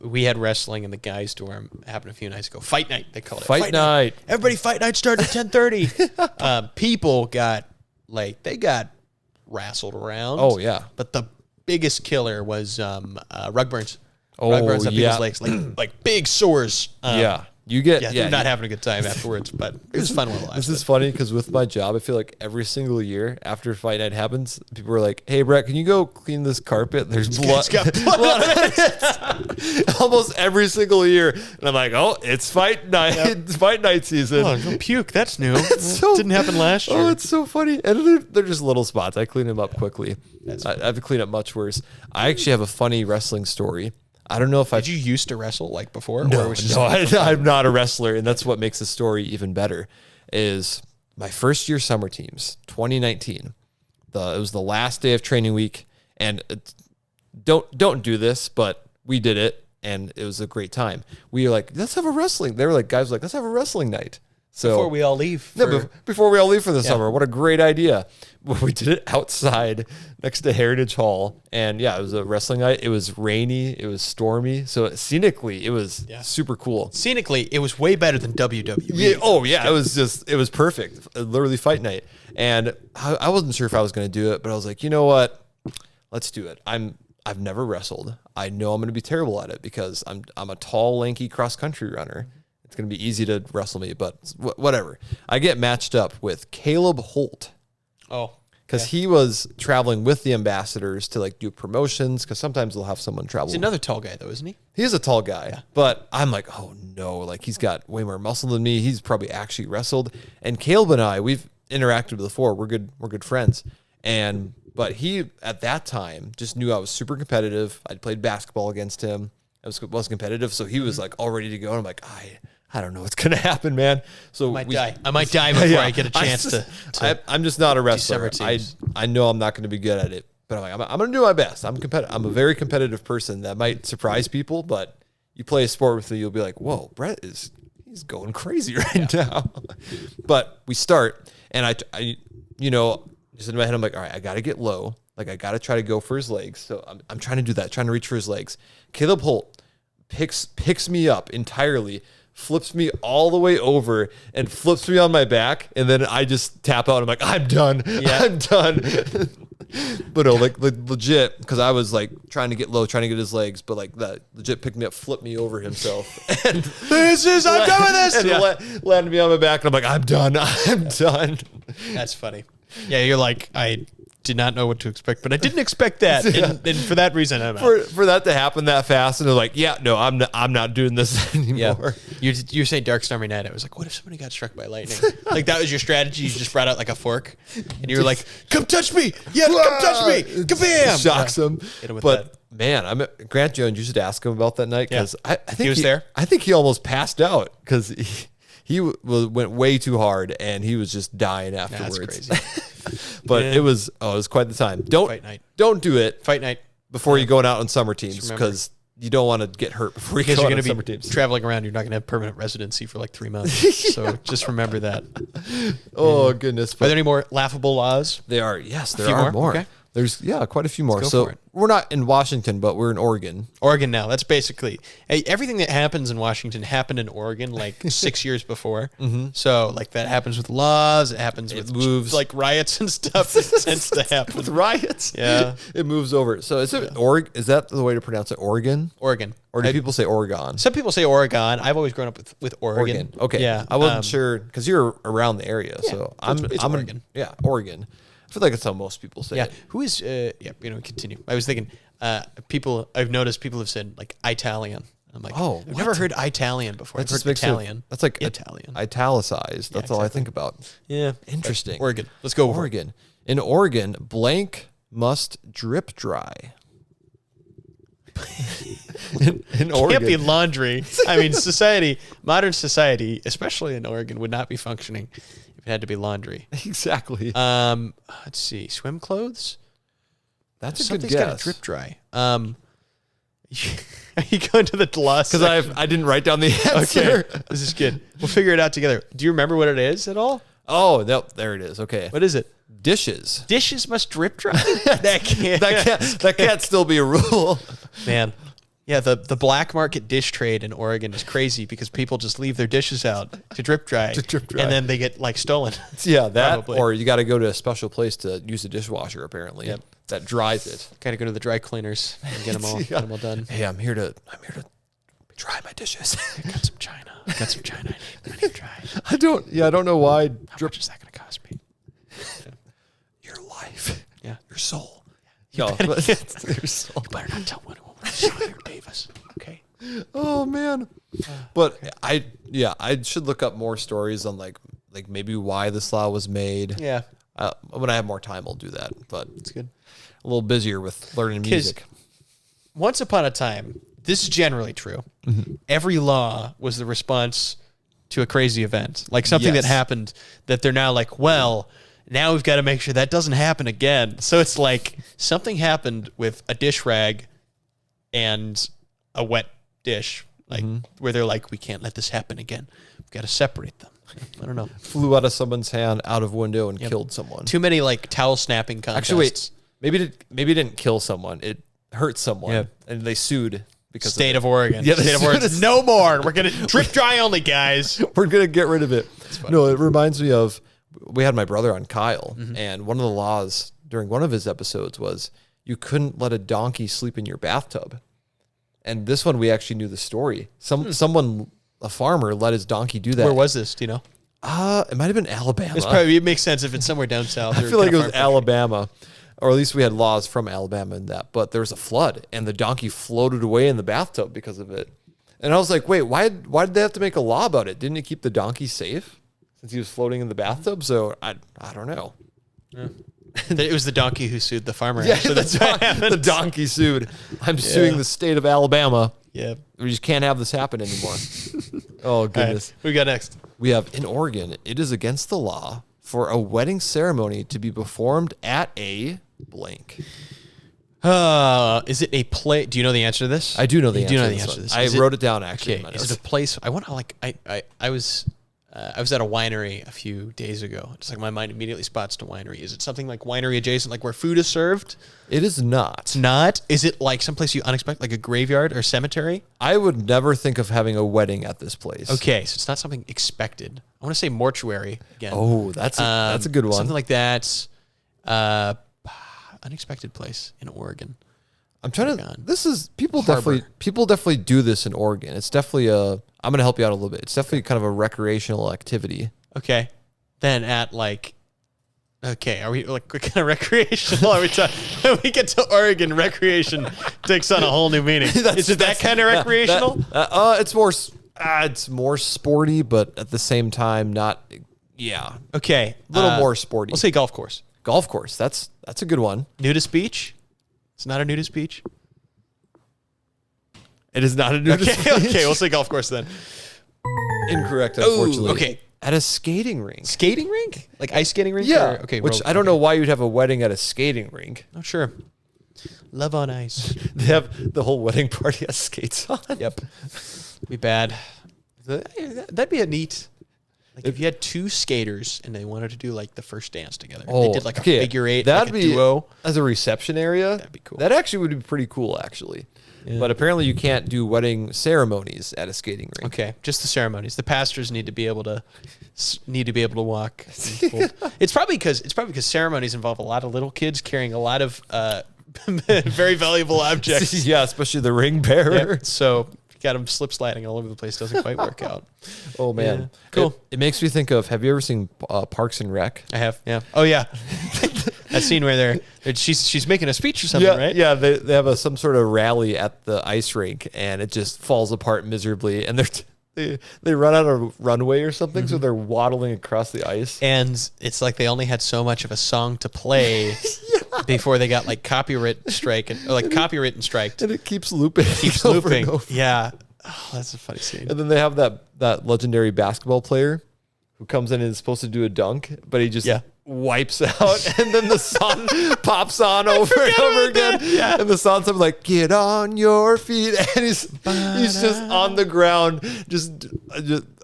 S2: We had wrestling in the guys' dorm. It happened a few nights ago. Fight night, they call it.
S1: Fight night.
S2: Everybody, fight night started at 10:30. People got wrestled around.
S1: Oh yeah.
S2: But the biggest killer was rug burns.
S1: Oh,
S2: rug burns on people's legs, like big sores. They're not having a good time afterwards, but it was fun while it lasted.
S1: This is funny because with my job, I feel like every single year after fight night happens, people are like, "Hey, Brett, can you go clean this carpet? There's blood."
S2: It's got blood on it.
S1: Almost every single year, and I'm like, "Oh, it's fight night!
S2: Yep.
S1: It's fight night season."
S2: Oh, no puke. That's new. Didn't happen last year.
S1: Oh, it's so funny, and they're just little spots. I clean them up quickly. I have to clean up much worse. I actually have a funny wrestling story. I don't know if
S2: Did you used to wrestle like before?
S1: No, I'm not a wrestler, and that's what makes the story even better. Is my first year summer teams, 2019. It was the last day of training week, and don't do this, but we did it, and it was a great time. We were like, let's have a wrestling. They were like, guys, were like, let's have a wrestling night. So
S2: before we all leave.
S1: Before we all leave for the summer. What a great idea. We did it outside next to Heritage Hall. And it was a wrestling night. It was rainy. It was stormy. So scenically, it was super cool.
S2: Scenically, it was way better than WWE.
S1: Yeah. Oh, yeah. It was perfect. Literally fight night. And I wasn't sure if I was going to do it, but I was like, you know what? Let's do it. I've never wrestled. I know I'm going to be terrible at it because I'm a tall, lanky cross-country runner. It's going to be easy to wrestle me, but whatever. I get matched up with Caleb Holt.
S2: Oh.
S1: Because he was traveling with the ambassadors to do promotions, because sometimes they'll have someone travel.
S2: He's another tall guy, though, isn't he?
S1: He is a tall guy, but I'm like, oh no, he's got way more muscle than me. He's probably actually wrestled. And Caleb and I, we've interacted before. We're good friends. But he, at that time, just knew I was super competitive. I'd played basketball against him. I was competitive, so he was all ready to go. And I'm like, I don't know what's gonna happen, man. So
S2: I might die before I get a chance
S1: I'm just not a wrestler.
S2: teams.
S1: I know I'm not going to be good at it, but I'm going to do my best. I'm a very competitive person that might surprise people, but you play a sport with me, you'll be like, whoa, Brett he's going crazy right now. But we start, and I just in my head, I'm like, all right, I got to get low. I got to try to go for his legs. So I'm trying to do that, trying to reach for his legs. Caleb Holt picks me up entirely, flips me all the way over, and flips me on my back, and then I just tap out. I'm like, I'm done. Yeah. I'm done. But no, legit, because I was trying to get low, trying to get his legs, but that legit picked me up, flipped me over himself, and
S2: I'm done with this,
S1: and landed me on my back, and I'm like, I'm done. I'm done.
S2: That's funny. Yeah, you're like, I did not know what to expect, but I didn't expect that. And for that reason, I'm out.
S1: For that to happen that fast, and they're like, yeah, no, I'm not doing this anymore.
S2: Yeah. You're saying Dark Stormy Night. I was like, what if somebody got struck by lightning? Like, that was your strategy. You just brought out like a fork, and you were like, come touch me. Yeah, come touch me. Kabam.
S1: Shocks him.
S2: Hit him with
S1: But
S2: that.
S1: man, Grant Jones, you should ask him about that night, because I think
S2: he was there.
S1: I think he almost passed out because he went way too hard, and he was just dying afterwards.
S2: That's crazy.
S1: But it was quite the time.
S2: Fight night.
S1: Don't do it
S2: Fight night.
S1: before you're going out on summer teams, because you don't want to get hurt before you go out on summer teams.
S2: Traveling around, you're not going to have permanent residency for like 3 months. So just remember that.
S1: Oh, goodness.
S2: Are there any more laughable laws?
S1: There are. Yes, there
S2: few
S1: are more.
S2: Okay.
S1: There's, quite a few more.
S2: Let's
S1: So
S2: go for it.
S1: we're not in Washington, but we're in Oregon.
S2: Oregon now. That's basically everything that happens in Washington happened in Oregon like 6 years before. Mm-hmm. So like that happens with laws. It happens with
S1: moves,
S2: like riots and stuff. It tends to happen
S1: with riots.
S2: Yeah,
S1: it moves over. So is it Oregon? Is that the way to pronounce it? Oregon.
S2: Oregon.
S1: Or do people say Oregon?
S2: Some people say Oregon. I've always grown up with Oregon.
S1: Okay.
S2: Yeah.
S1: I wasn't sure because you're around the area. So I'm
S2: Oregon.
S1: Oregon. I feel like it's how most people say it.
S2: Who is, continue. I was thinking, I've noticed people have said like Italian. I'm like, I've never heard Italian before. I've heard Italian.
S1: That's like
S2: Italian.
S1: Italicized. That's all I think about.
S2: Yeah.
S1: Interesting.
S2: Oregon. Let's go.
S1: Oregon. In Oregon, blank must drip dry. in Oregon.
S2: Can't be laundry. I mean, modern society, especially in Oregon, would not be functioning if it had to be laundry.
S1: Exactly.
S2: Let's see. Swim clothes?
S1: That's a
S2: Something's
S1: good guess.
S2: got to drip dry. Are you going to the gloss?
S1: Because I didn't write down the answer.
S2: Okay. This is good. We'll figure it out together. Do you remember what it is at all?
S1: Oh, no, there it is. Okay.
S2: What is it?
S1: Dishes.
S2: Dishes must drip dry? that
S1: can't still be a rule.
S2: Man. Yeah, the black market dish trade in Oregon is crazy because people just leave their dishes out to drip dry. And then they get like stolen.
S1: Yeah, that
S2: Probably.
S1: Or you got to go to a special place to use a dishwasher apparently.
S2: Yep.
S1: That dries it.
S2: Got to go to the dry cleaners and get them all done.
S1: Hey, I'm here to dry my dishes.
S2: I got some china. I need dry.
S1: I don't know why.
S2: How much is that going to cost me?
S1: Your life.
S2: Yeah.
S1: Your soul.
S2: You
S1: Your soul.
S2: You better not tell anyone. Here, Davis. Okay.
S1: Oh man. But I should look up more stories on like maybe why this law was made.
S2: Yeah.
S1: When I have more time, I'll do that. But
S2: it's good.
S1: A little busier with learning music.
S2: Once upon a time, this is generally true. Mm-hmm. Every law was the response to a crazy event, like something that happened that they're now like, well, now we've got to make sure that doesn't happen again. So it's like something happened with a dish rag and a wet dish, like where they're like, we can't let this happen again. We've got to separate them. I don't know.
S1: Flew out of someone's hand out of window and killed someone.
S2: Too many like towel snapping contests.
S1: Actually, wait. Maybe it didn't kill someone. It hurt someone, and they sued because
S2: State of Oregon.
S1: Yeah,
S2: State of Oregon. No more. We're gonna drip dry only, guys.
S1: We're gonna get rid of it. No, it reminds me of we had my brother on Kyle, and one of the laws during one of his episodes was you couldn't let a donkey sleep in your bathtub. And this one, we actually knew the story. Someone, a farmer, let his donkey do that.
S2: Where was this? Do you know?
S1: It might have been Alabama.
S2: It makes sense if it's somewhere down south.
S1: I feel like it was Alabama, or at least we had laws from Alabama in that. But there was a flood, and the donkey floated away in the bathtub because of it. And I was like, wait, why did they have to make a law about it? Didn't it keep the donkey safe since he was floating in the bathtub? So I don't know.
S2: Yeah. It was the donkey who sued the farmer.
S1: Yeah, so the donkey sued. I'm suing the state of Alabama.
S2: Yeah.
S1: We just can't have this happen anymore. Oh, goodness.
S2: Right. What we got next?
S1: We have, in Oregon, it is against the law for a wedding ceremony to be performed at a blank.
S2: Is it a play? Do you know the answer to this?
S1: I do know the answer.
S2: Do you know the answer to this?
S1: I wrote it down, actually.
S2: Okay. Is it a place? I want to I was at a winery a few days ago. It's like my mind immediately spots to winery. Is it something like winery adjacent, like where food is served?
S1: It is not.
S2: It's not? Is it like someplace you unexpect, like a graveyard or cemetery?
S1: I would never think of having a wedding at this place.
S2: Okay, so it's not something expected. I want to say mortuary again.
S1: Oh, that's a good one.
S2: Something like that. Unexpected place in Oregon.
S1: I'm trying to. This is people definitely do this in Oregon. It's definitely I'm going to help you out a little bit. It's definitely kind of a recreational activity.
S2: Okay, then at like Okay, are we like what kind of recreational are we talking? When we get to Oregon, recreation takes on a whole new meaning. Is it that kind of recreational?
S1: It's more sporty, but at the same time, not. Yeah,
S2: Okay,
S1: a little more sporty.
S2: We'll say golf course.
S1: Golf course. That's a good one.
S2: Nudist beach. It's not a nudist beach.
S1: It is not a nudist beach.
S2: Okay, we'll say golf course then.
S1: Incorrect, unfortunately.
S2: Okay.
S1: At a skating rink.
S2: Skating rink? Like ice skating rink?
S1: Yeah.
S2: Or, okay.
S1: Which I don't know why you'd have a wedding at a skating rink.
S2: Oh, sure. Love on ice.
S1: They have the whole wedding party has skates on.
S2: Yep. Be bad. That'd be a neat. Like if you had two skaters and they wanted to do like the first dance together. They did like a figure eight,
S1: that'd
S2: like a
S1: be
S2: duo.
S1: As a reception area.
S2: That'd be cool.
S1: That actually would be pretty cool, actually. Yeah. But apparently you can't do wedding ceremonies at a skating rink.
S2: Okay, just the ceremonies. The pastors need to be able to walk. It's probably because ceremonies involve a lot of little kids carrying a lot of very valuable objects.
S1: Yeah, especially the ring bearer.
S2: Yep. So you got them slip sliding all over the place. Doesn't quite work out.
S1: Oh man,
S2: yeah. Cool.
S1: It makes me think of. Have you ever seen Parks and Rec?
S2: I have. Yeah. Oh yeah. That scene where she's making a speech or something, right?
S1: Yeah, they have some sort of rally at the ice rink, and it just falls apart miserably, and they run out of runway or something, so they're waddling across the ice.
S2: And it's like they only had so much of a song to play before they got like copyright and striked,
S1: and it keeps looping.
S2: And over. Yeah, oh, that's a funny scene.
S1: And then they have that legendary basketball player who comes in and is supposed to do a dunk, but he just wipes out, and then the song pops on over and over again. Yeah. And the song's like, "Get on your feet," and he's just on the ground, just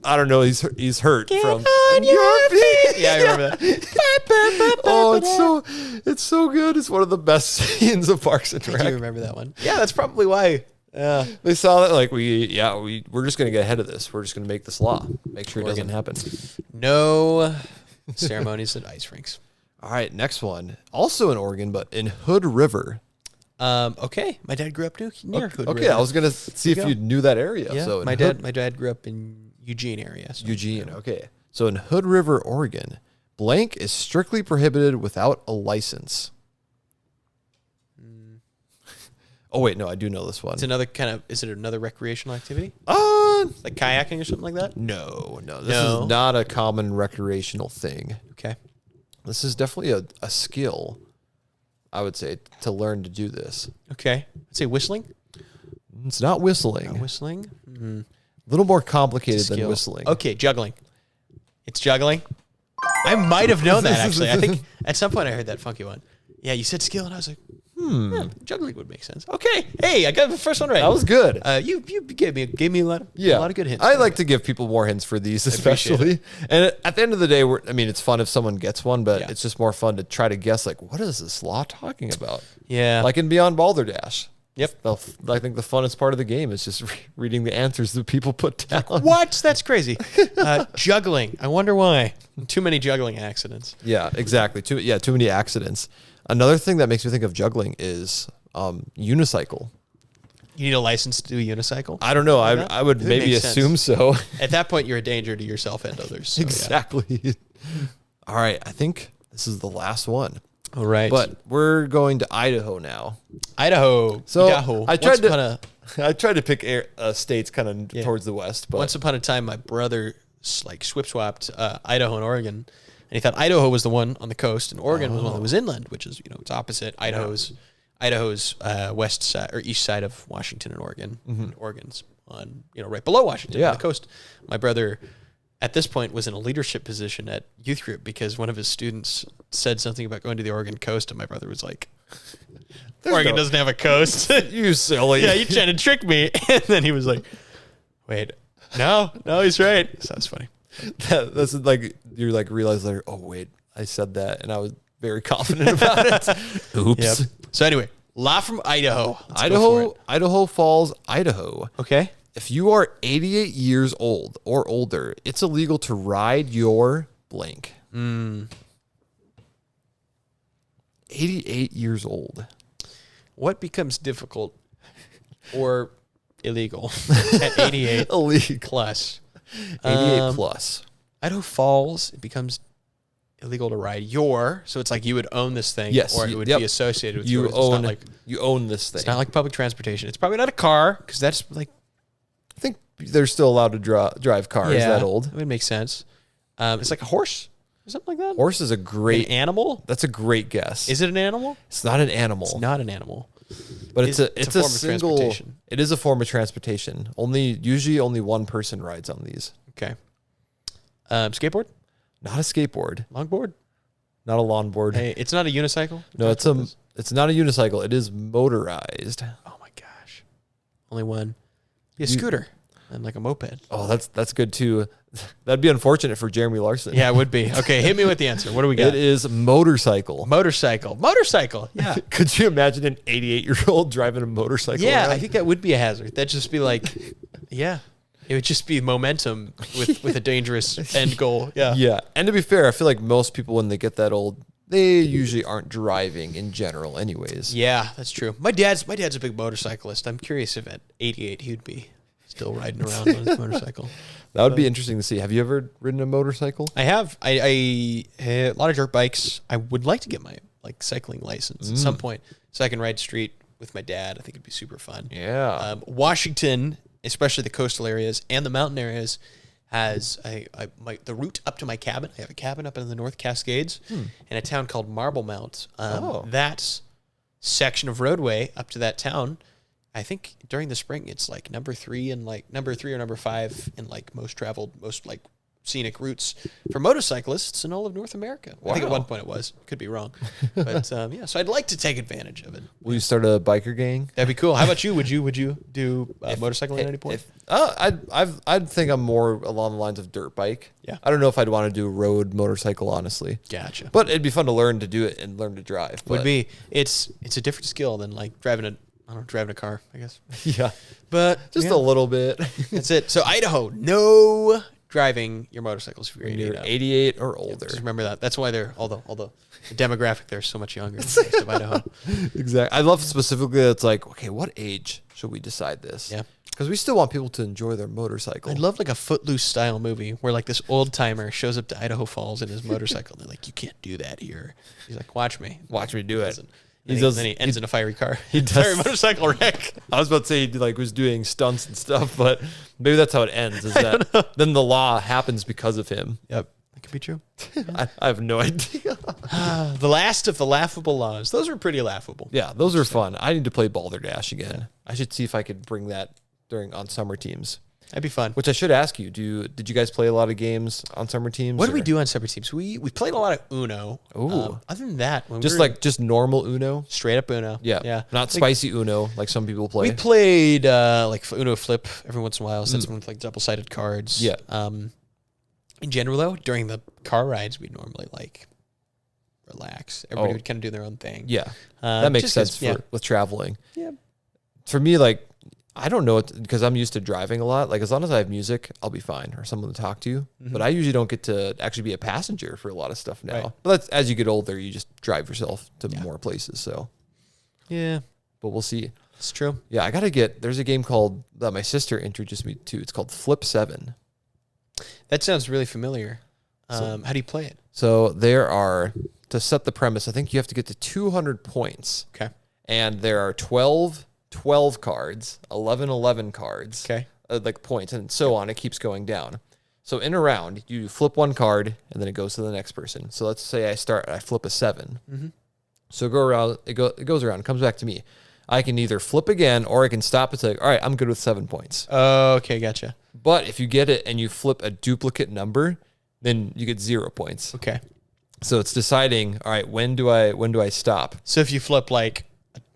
S1: I don't know, he's hurt. Get from on your feet.
S2: Yeah, I remember that.
S1: Oh, it's so good. It's one of the best scenes of Parks and Rec.
S2: I do remember that one. Yeah, that's probably why.
S1: Yeah, they saw that like we're just gonna get ahead of this. We're just gonna make this law. Make sure it doesn't happen.
S2: No ceremonies at ice rinks.
S1: All right, next one. Also in Oregon, but in Hood River.
S2: Okay, my dad grew up near Hood River.
S1: Okay, I was gonna see if you knew that area.
S2: Yeah,
S1: So
S2: my dad grew up in Eugene area. So
S1: Eugene. Okay, so in Hood River, Oregon, blank is strictly prohibited without a license. Oh wait, no, I do know this one.
S2: It's another kind of. Is it another recreational activity? Like kayaking or something like that?
S1: No. This is not a common recreational thing.
S2: Okay.
S1: This is definitely a skill, I would say, to learn to do this.
S2: Okay. I'd say whistling.
S1: It's not whistling.
S2: Not whistling. Mm-hmm.
S1: A little more complicated than whistling.
S2: Okay, juggling. It's juggling. I might have known that actually. I think at some point I heard that funky one. Yeah, you said skill, and I was like, juggling would make sense. Okay, hey, I got the first one right.
S1: That was good.
S2: You gave me a lot of good hints.
S1: I like to give people more hints for these, especially. And at the end of the day, it's fun if someone gets one, but it's just more fun to try to guess, like, what is this law talking about?
S2: Yeah.
S1: Like in Beyond Balderdash.
S2: Yep.
S1: I think the funnest part of the game is just reading the answers that people put down.
S2: What? That's crazy. Juggling. I wonder why. Too many juggling accidents.
S1: Yeah, exactly. Too many accidents. Another thing that makes me think of juggling is unicycle.
S2: You need a license to do a unicycle?
S1: I don't know. I would maybe assume so.
S2: At that point, you're a danger to yourself and others. So
S1: exactly. Yeah. All right. I think this is the last one.
S2: All right.
S1: But we're going to Idaho now.
S2: Idaho.
S1: So
S2: Idaho.
S1: I tried to pick states kind of towards the west. But
S2: once upon a time, my brother swip swapped Idaho and Oregon. And he thought Idaho was the one on the coast, and Oregon was the one that was inland, which is it's opposite. Idaho's west side or east side of Washington and Oregon. Mm-hmm. And Oregon's on right below Washington on the coast. My brother, at this point, was in a leadership position at youth group because one of his students said something about going to the Oregon coast, and my brother was like, "Oregon doesn't have a coast."
S1: You silly!
S2: Yeah, you trying to trick me? And then he was like, "Wait, no, he's right." So that's funny.
S1: That's like you realize later. Oh wait, I said that, and I was very confident about it. Oops.
S2: Yep. So anyway, law from Idaho.
S1: Idaho Falls, Idaho.
S2: Okay.
S1: If you are 88 years old or older, it's illegal to ride your blank. 88 years old.
S2: What becomes difficult or illegal at 88
S1: illegal
S2: plus?
S1: 88 plus.
S2: Idaho Falls, it becomes illegal to ride your, so it's like you would own this thing,
S1: Yes,
S2: or it would be associated with
S1: you
S2: yours.
S1: own. You own this thing.
S2: It's not like public transportation. It's probably not a car because that's like.
S1: I think they're still allowed to drive cars that old.
S2: It would make sense. It's like a horse or something like that.
S1: Horse is a great
S2: an animal.
S1: That's a great guess.
S2: Is it an animal?
S1: It's not an animal.
S2: It's not an animal.
S1: But it's a
S2: form of
S1: single.
S2: transportation.
S1: It is a form of transportation. Usually only one person rides on these.
S2: Okay. Skateboard?
S1: Not a skateboard.
S2: Longboard?
S1: Not a longboard.
S2: Hey, it's not a unicycle?
S1: No, it's not a unicycle. It is motorized.
S2: Oh my gosh. Only one. Be a scooter and like a moped.
S1: Oh, that's good too. That'd be unfortunate for Jeremy Larson.
S2: Yeah, it would be. Okay, hit me with the answer. What do we got?
S1: It is motorcycle.
S2: Motorcycle. Yeah.
S1: Could you imagine an 88-year-old driving a motorcycle?
S2: Yeah,
S1: around?
S2: I think that would be a hazard. That'd just be like, yeah. It would just be momentum with a dangerous end goal. Yeah.
S1: Yeah. And to be fair, I feel like most people, when they get that old, they usually aren't driving in general anyways.
S2: Yeah, that's true. My dad's a big motorcyclist. I'm curious if at 88 he'd be still riding around on his motorcycle.
S1: That would be interesting to see. Have you ever ridden a motorcycle?
S2: I have. I a lot of dirt bikes. I would like to get my cycling license at some point so I can ride street with my dad. I think it'd be super fun.
S1: Yeah.
S2: Washington, especially the coastal areas and the mountain areas, has the route up to my cabin. I have a cabin up in the North Cascades in a town called Marble Mount. That section of roadway up to that town, I think during the spring it's like number 3 or number 5 in like most traveled, most like scenic routes for motorcyclists in all of North America.
S1: Wow.
S2: I think at one point it was. Could be wrong. But yeah, so I'd like to take advantage of it.
S1: Will you start a biker gang?
S2: That'd be cool. How about you? Would you do motorcycling at any point?
S1: I'd think I'm more along the lines of dirt bike.
S2: Yeah.
S1: I don't know if I'd want to do road motorcycle, honestly.
S2: Gotcha.
S1: But it'd be fun to learn to do it and learn to drive.
S2: Would be. It's a different skill than like driving a car, I guess.
S1: Yeah.
S2: But
S1: Just a little bit.
S2: That's it. So Idaho, no driving your motorcycles if you're 88.
S1: 88 or older.
S2: Just remember that. That's why they're all the demographic there is so much younger. Of Idaho.
S1: Exactly. I love specifically that it's like, okay, what age should we decide this?
S2: Yeah.
S1: Because we still want people to enjoy their motorcycle.
S2: I'd love like a Footloose style movie where like this old timer shows up to Idaho Falls in his motorcycle. And they're like, you can't do that here. He's like, watch me.
S1: Watch me do it.
S2: Then he ends in a fiery car.
S1: He does.
S2: Fiery motorcycle wreck.
S1: I was about to say he was doing stunts and stuff, but maybe that's how it ends. Is that then the law happens because of him?
S2: Yep, that could be true.
S1: I have no idea.
S2: The last of the laughable laws. Those were pretty laughable.
S1: Yeah, those are fun. I need to play Balderdash again. Yeah. I should see if I could bring that on summer teams.
S2: That'd be fun.
S1: Which I should ask you. Did you guys play a lot of games on summer teams?
S2: What did we do on summer teams? We played a lot of Uno.
S1: Ooh.
S2: Other than that,
S1: just normal Uno?
S2: Straight up Uno.
S1: Yeah. Not spicy Uno like some people play.
S2: We played like Uno Flip every once in a while. So that's when we like double-sided cards.
S1: Yeah.
S2: In general, though, during the car rides, we'd normally like relax. Everybody would kind of do their own thing.
S1: Yeah. That makes sense with traveling.
S2: Yeah.
S1: For me, like, I don't know, because I'm used to driving a lot. Like, as long as I have music, I'll be fine, or someone to talk to. Mm-hmm. But I usually don't get to actually be a passenger for a lot of stuff now. Right. But that's, as you get older, you just drive yourself to more places. So,
S2: yeah.
S1: But we'll see.
S2: It's true.
S1: Yeah, there's a game that my sister introduced me to. It's called Flip 7.
S2: That sounds really familiar. How do you play it?
S1: So to set the premise, I think you have to get to 200 points.
S2: Okay.
S1: And there are 12 cards, 11 cards, like points, and so on. It keeps going down. So in a round, you flip one card, and then it goes to the next person. So let's say I flip a 7. Mm-hmm. So it goes around, it comes back to me. I can either flip again, or I can stop and say, all right, I'm good with 7 points.
S2: Okay, gotcha.
S1: But if you get it and you flip a duplicate number, then you get 0 points.
S2: Okay.
S1: So it's deciding, all right, when do I stop?
S2: So if you flip like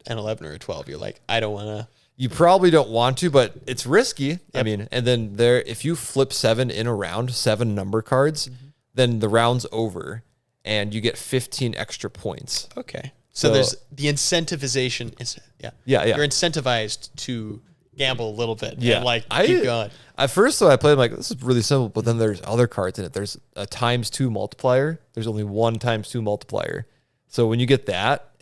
S2: an 11 or a 12, you're like, I don't want to.
S1: You probably don't want to, but it's risky. Yep. I mean, and then if you flip 7 in a round, 7 number cards, then the round's over and you get 15 extra points.
S2: Okay. So there's the incentivization. Yeah. You're incentivized to gamble a little bit. Yeah. And keep going.
S1: At first, though, I played like, this is really simple, but then there's other cards in it. There's a ×2 multiplier. There's only one ×2 multiplier. So when you get that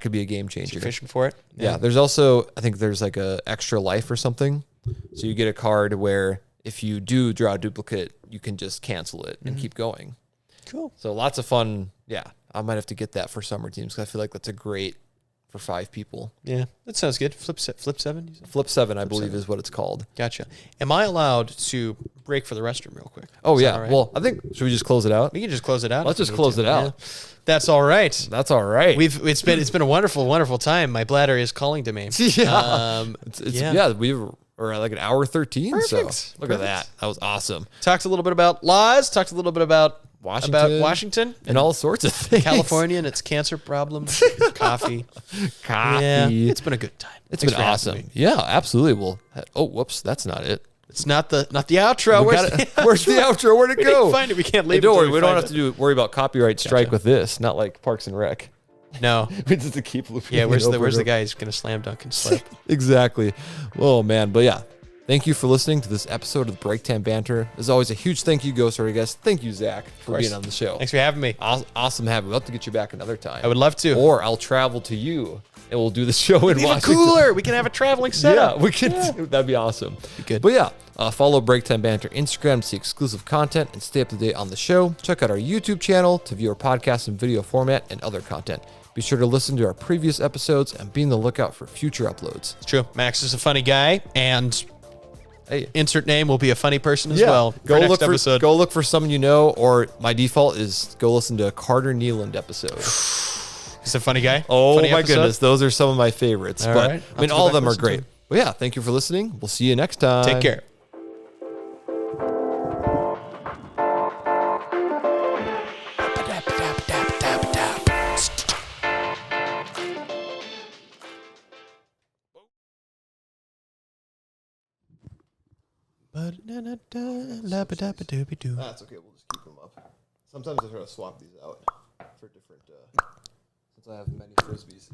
S1: could be a game changer.
S2: So you're fishing for it?
S1: Yeah. There's also, I think there's like a extra life or something. So you get a card where if you do draw a duplicate, you can just cancel it and keep going.
S2: Cool.
S1: So lots of fun. Yeah, I might have to get that for summer teams because I feel like that's a great for 5 people.
S2: Yeah, that sounds good. Flip 7. You said?
S1: Flip 7, I believe, is what it's called.
S2: Gotcha. Am I allowed to break for the restroom real quick?
S1: Oh,
S2: Is that
S1: yeah.
S2: all right?
S1: Well, I think, should we just close it out?
S2: We can just close it out.
S1: Let's
S2: if we
S1: just
S2: need
S1: close
S2: to.
S1: it out.
S2: Yeah. That's all right.
S1: That's all right.
S2: It's been a wonderful time. My bladder is calling to me.
S1: Yeah.
S2: Yeah.
S1: We're at like an hour 13.
S2: Perfect.
S1: So look at that. That was awesome.
S2: Talked a little bit about laws. Talked a little bit about Washington
S1: and all sorts of things.
S2: California and its cancer problems. Coffee.
S1: Yeah.
S2: It's been a good time.
S1: It's
S2: Thanks
S1: been
S2: for having
S1: awesome.
S2: me.
S1: Yeah, absolutely. Well, whoops, that's not it.
S2: It's not the outro.
S1: Where's the outro? Where'd it
S2: We
S1: go?
S2: didn't find it. We can't leave
S1: Don't
S2: it.
S1: worry, we don't have to worry about copyright strike with this. Not like Parks and Rec.
S2: No.
S1: We just have to keep looping.
S2: Yeah, where's the guy who's gonna slam dunk and slip?
S1: Exactly. Oh man, but yeah. Thank you for listening to this episode of the Breaktime Banter. As always, a huge thank you goes to our guest. Thank you, Zach, for being on the show.
S2: Thanks for having me.
S1: Awesome having you. We'll have to get you back another time.
S2: I would love to.
S1: Or I'll travel to you and we'll do the show in
S2: Even
S1: Washington.
S2: cooler. We can have a traveling setup.
S1: Yeah, we can. That'd be awesome.
S2: Be good.
S1: But yeah, follow Breaktime Banter Instagram to see exclusive content and stay up to date on the show. Check out our YouTube channel to view our podcast in video format and other content. Be sure to listen to our previous episodes and be on the lookout for future uploads.
S2: It's true. Max is a funny guy, and insert name will be a funny person as well.
S1: Go
S2: next
S1: look
S2: episode.
S1: go look for someone you know, or my default is go listen to a Carter Nealand episode.
S2: He's a funny guy.
S1: Oh
S2: Funny
S1: my
S2: episode.
S1: goodness, those are some of my favorites.
S2: All
S1: but
S2: right.
S1: I mean, all of them are great. But yeah, thank you for listening. We'll see you next time.
S2: Take care.
S1: That's okay. We'll just keep them up. Sometimes I try to swap these out for different, since I have many frisbees.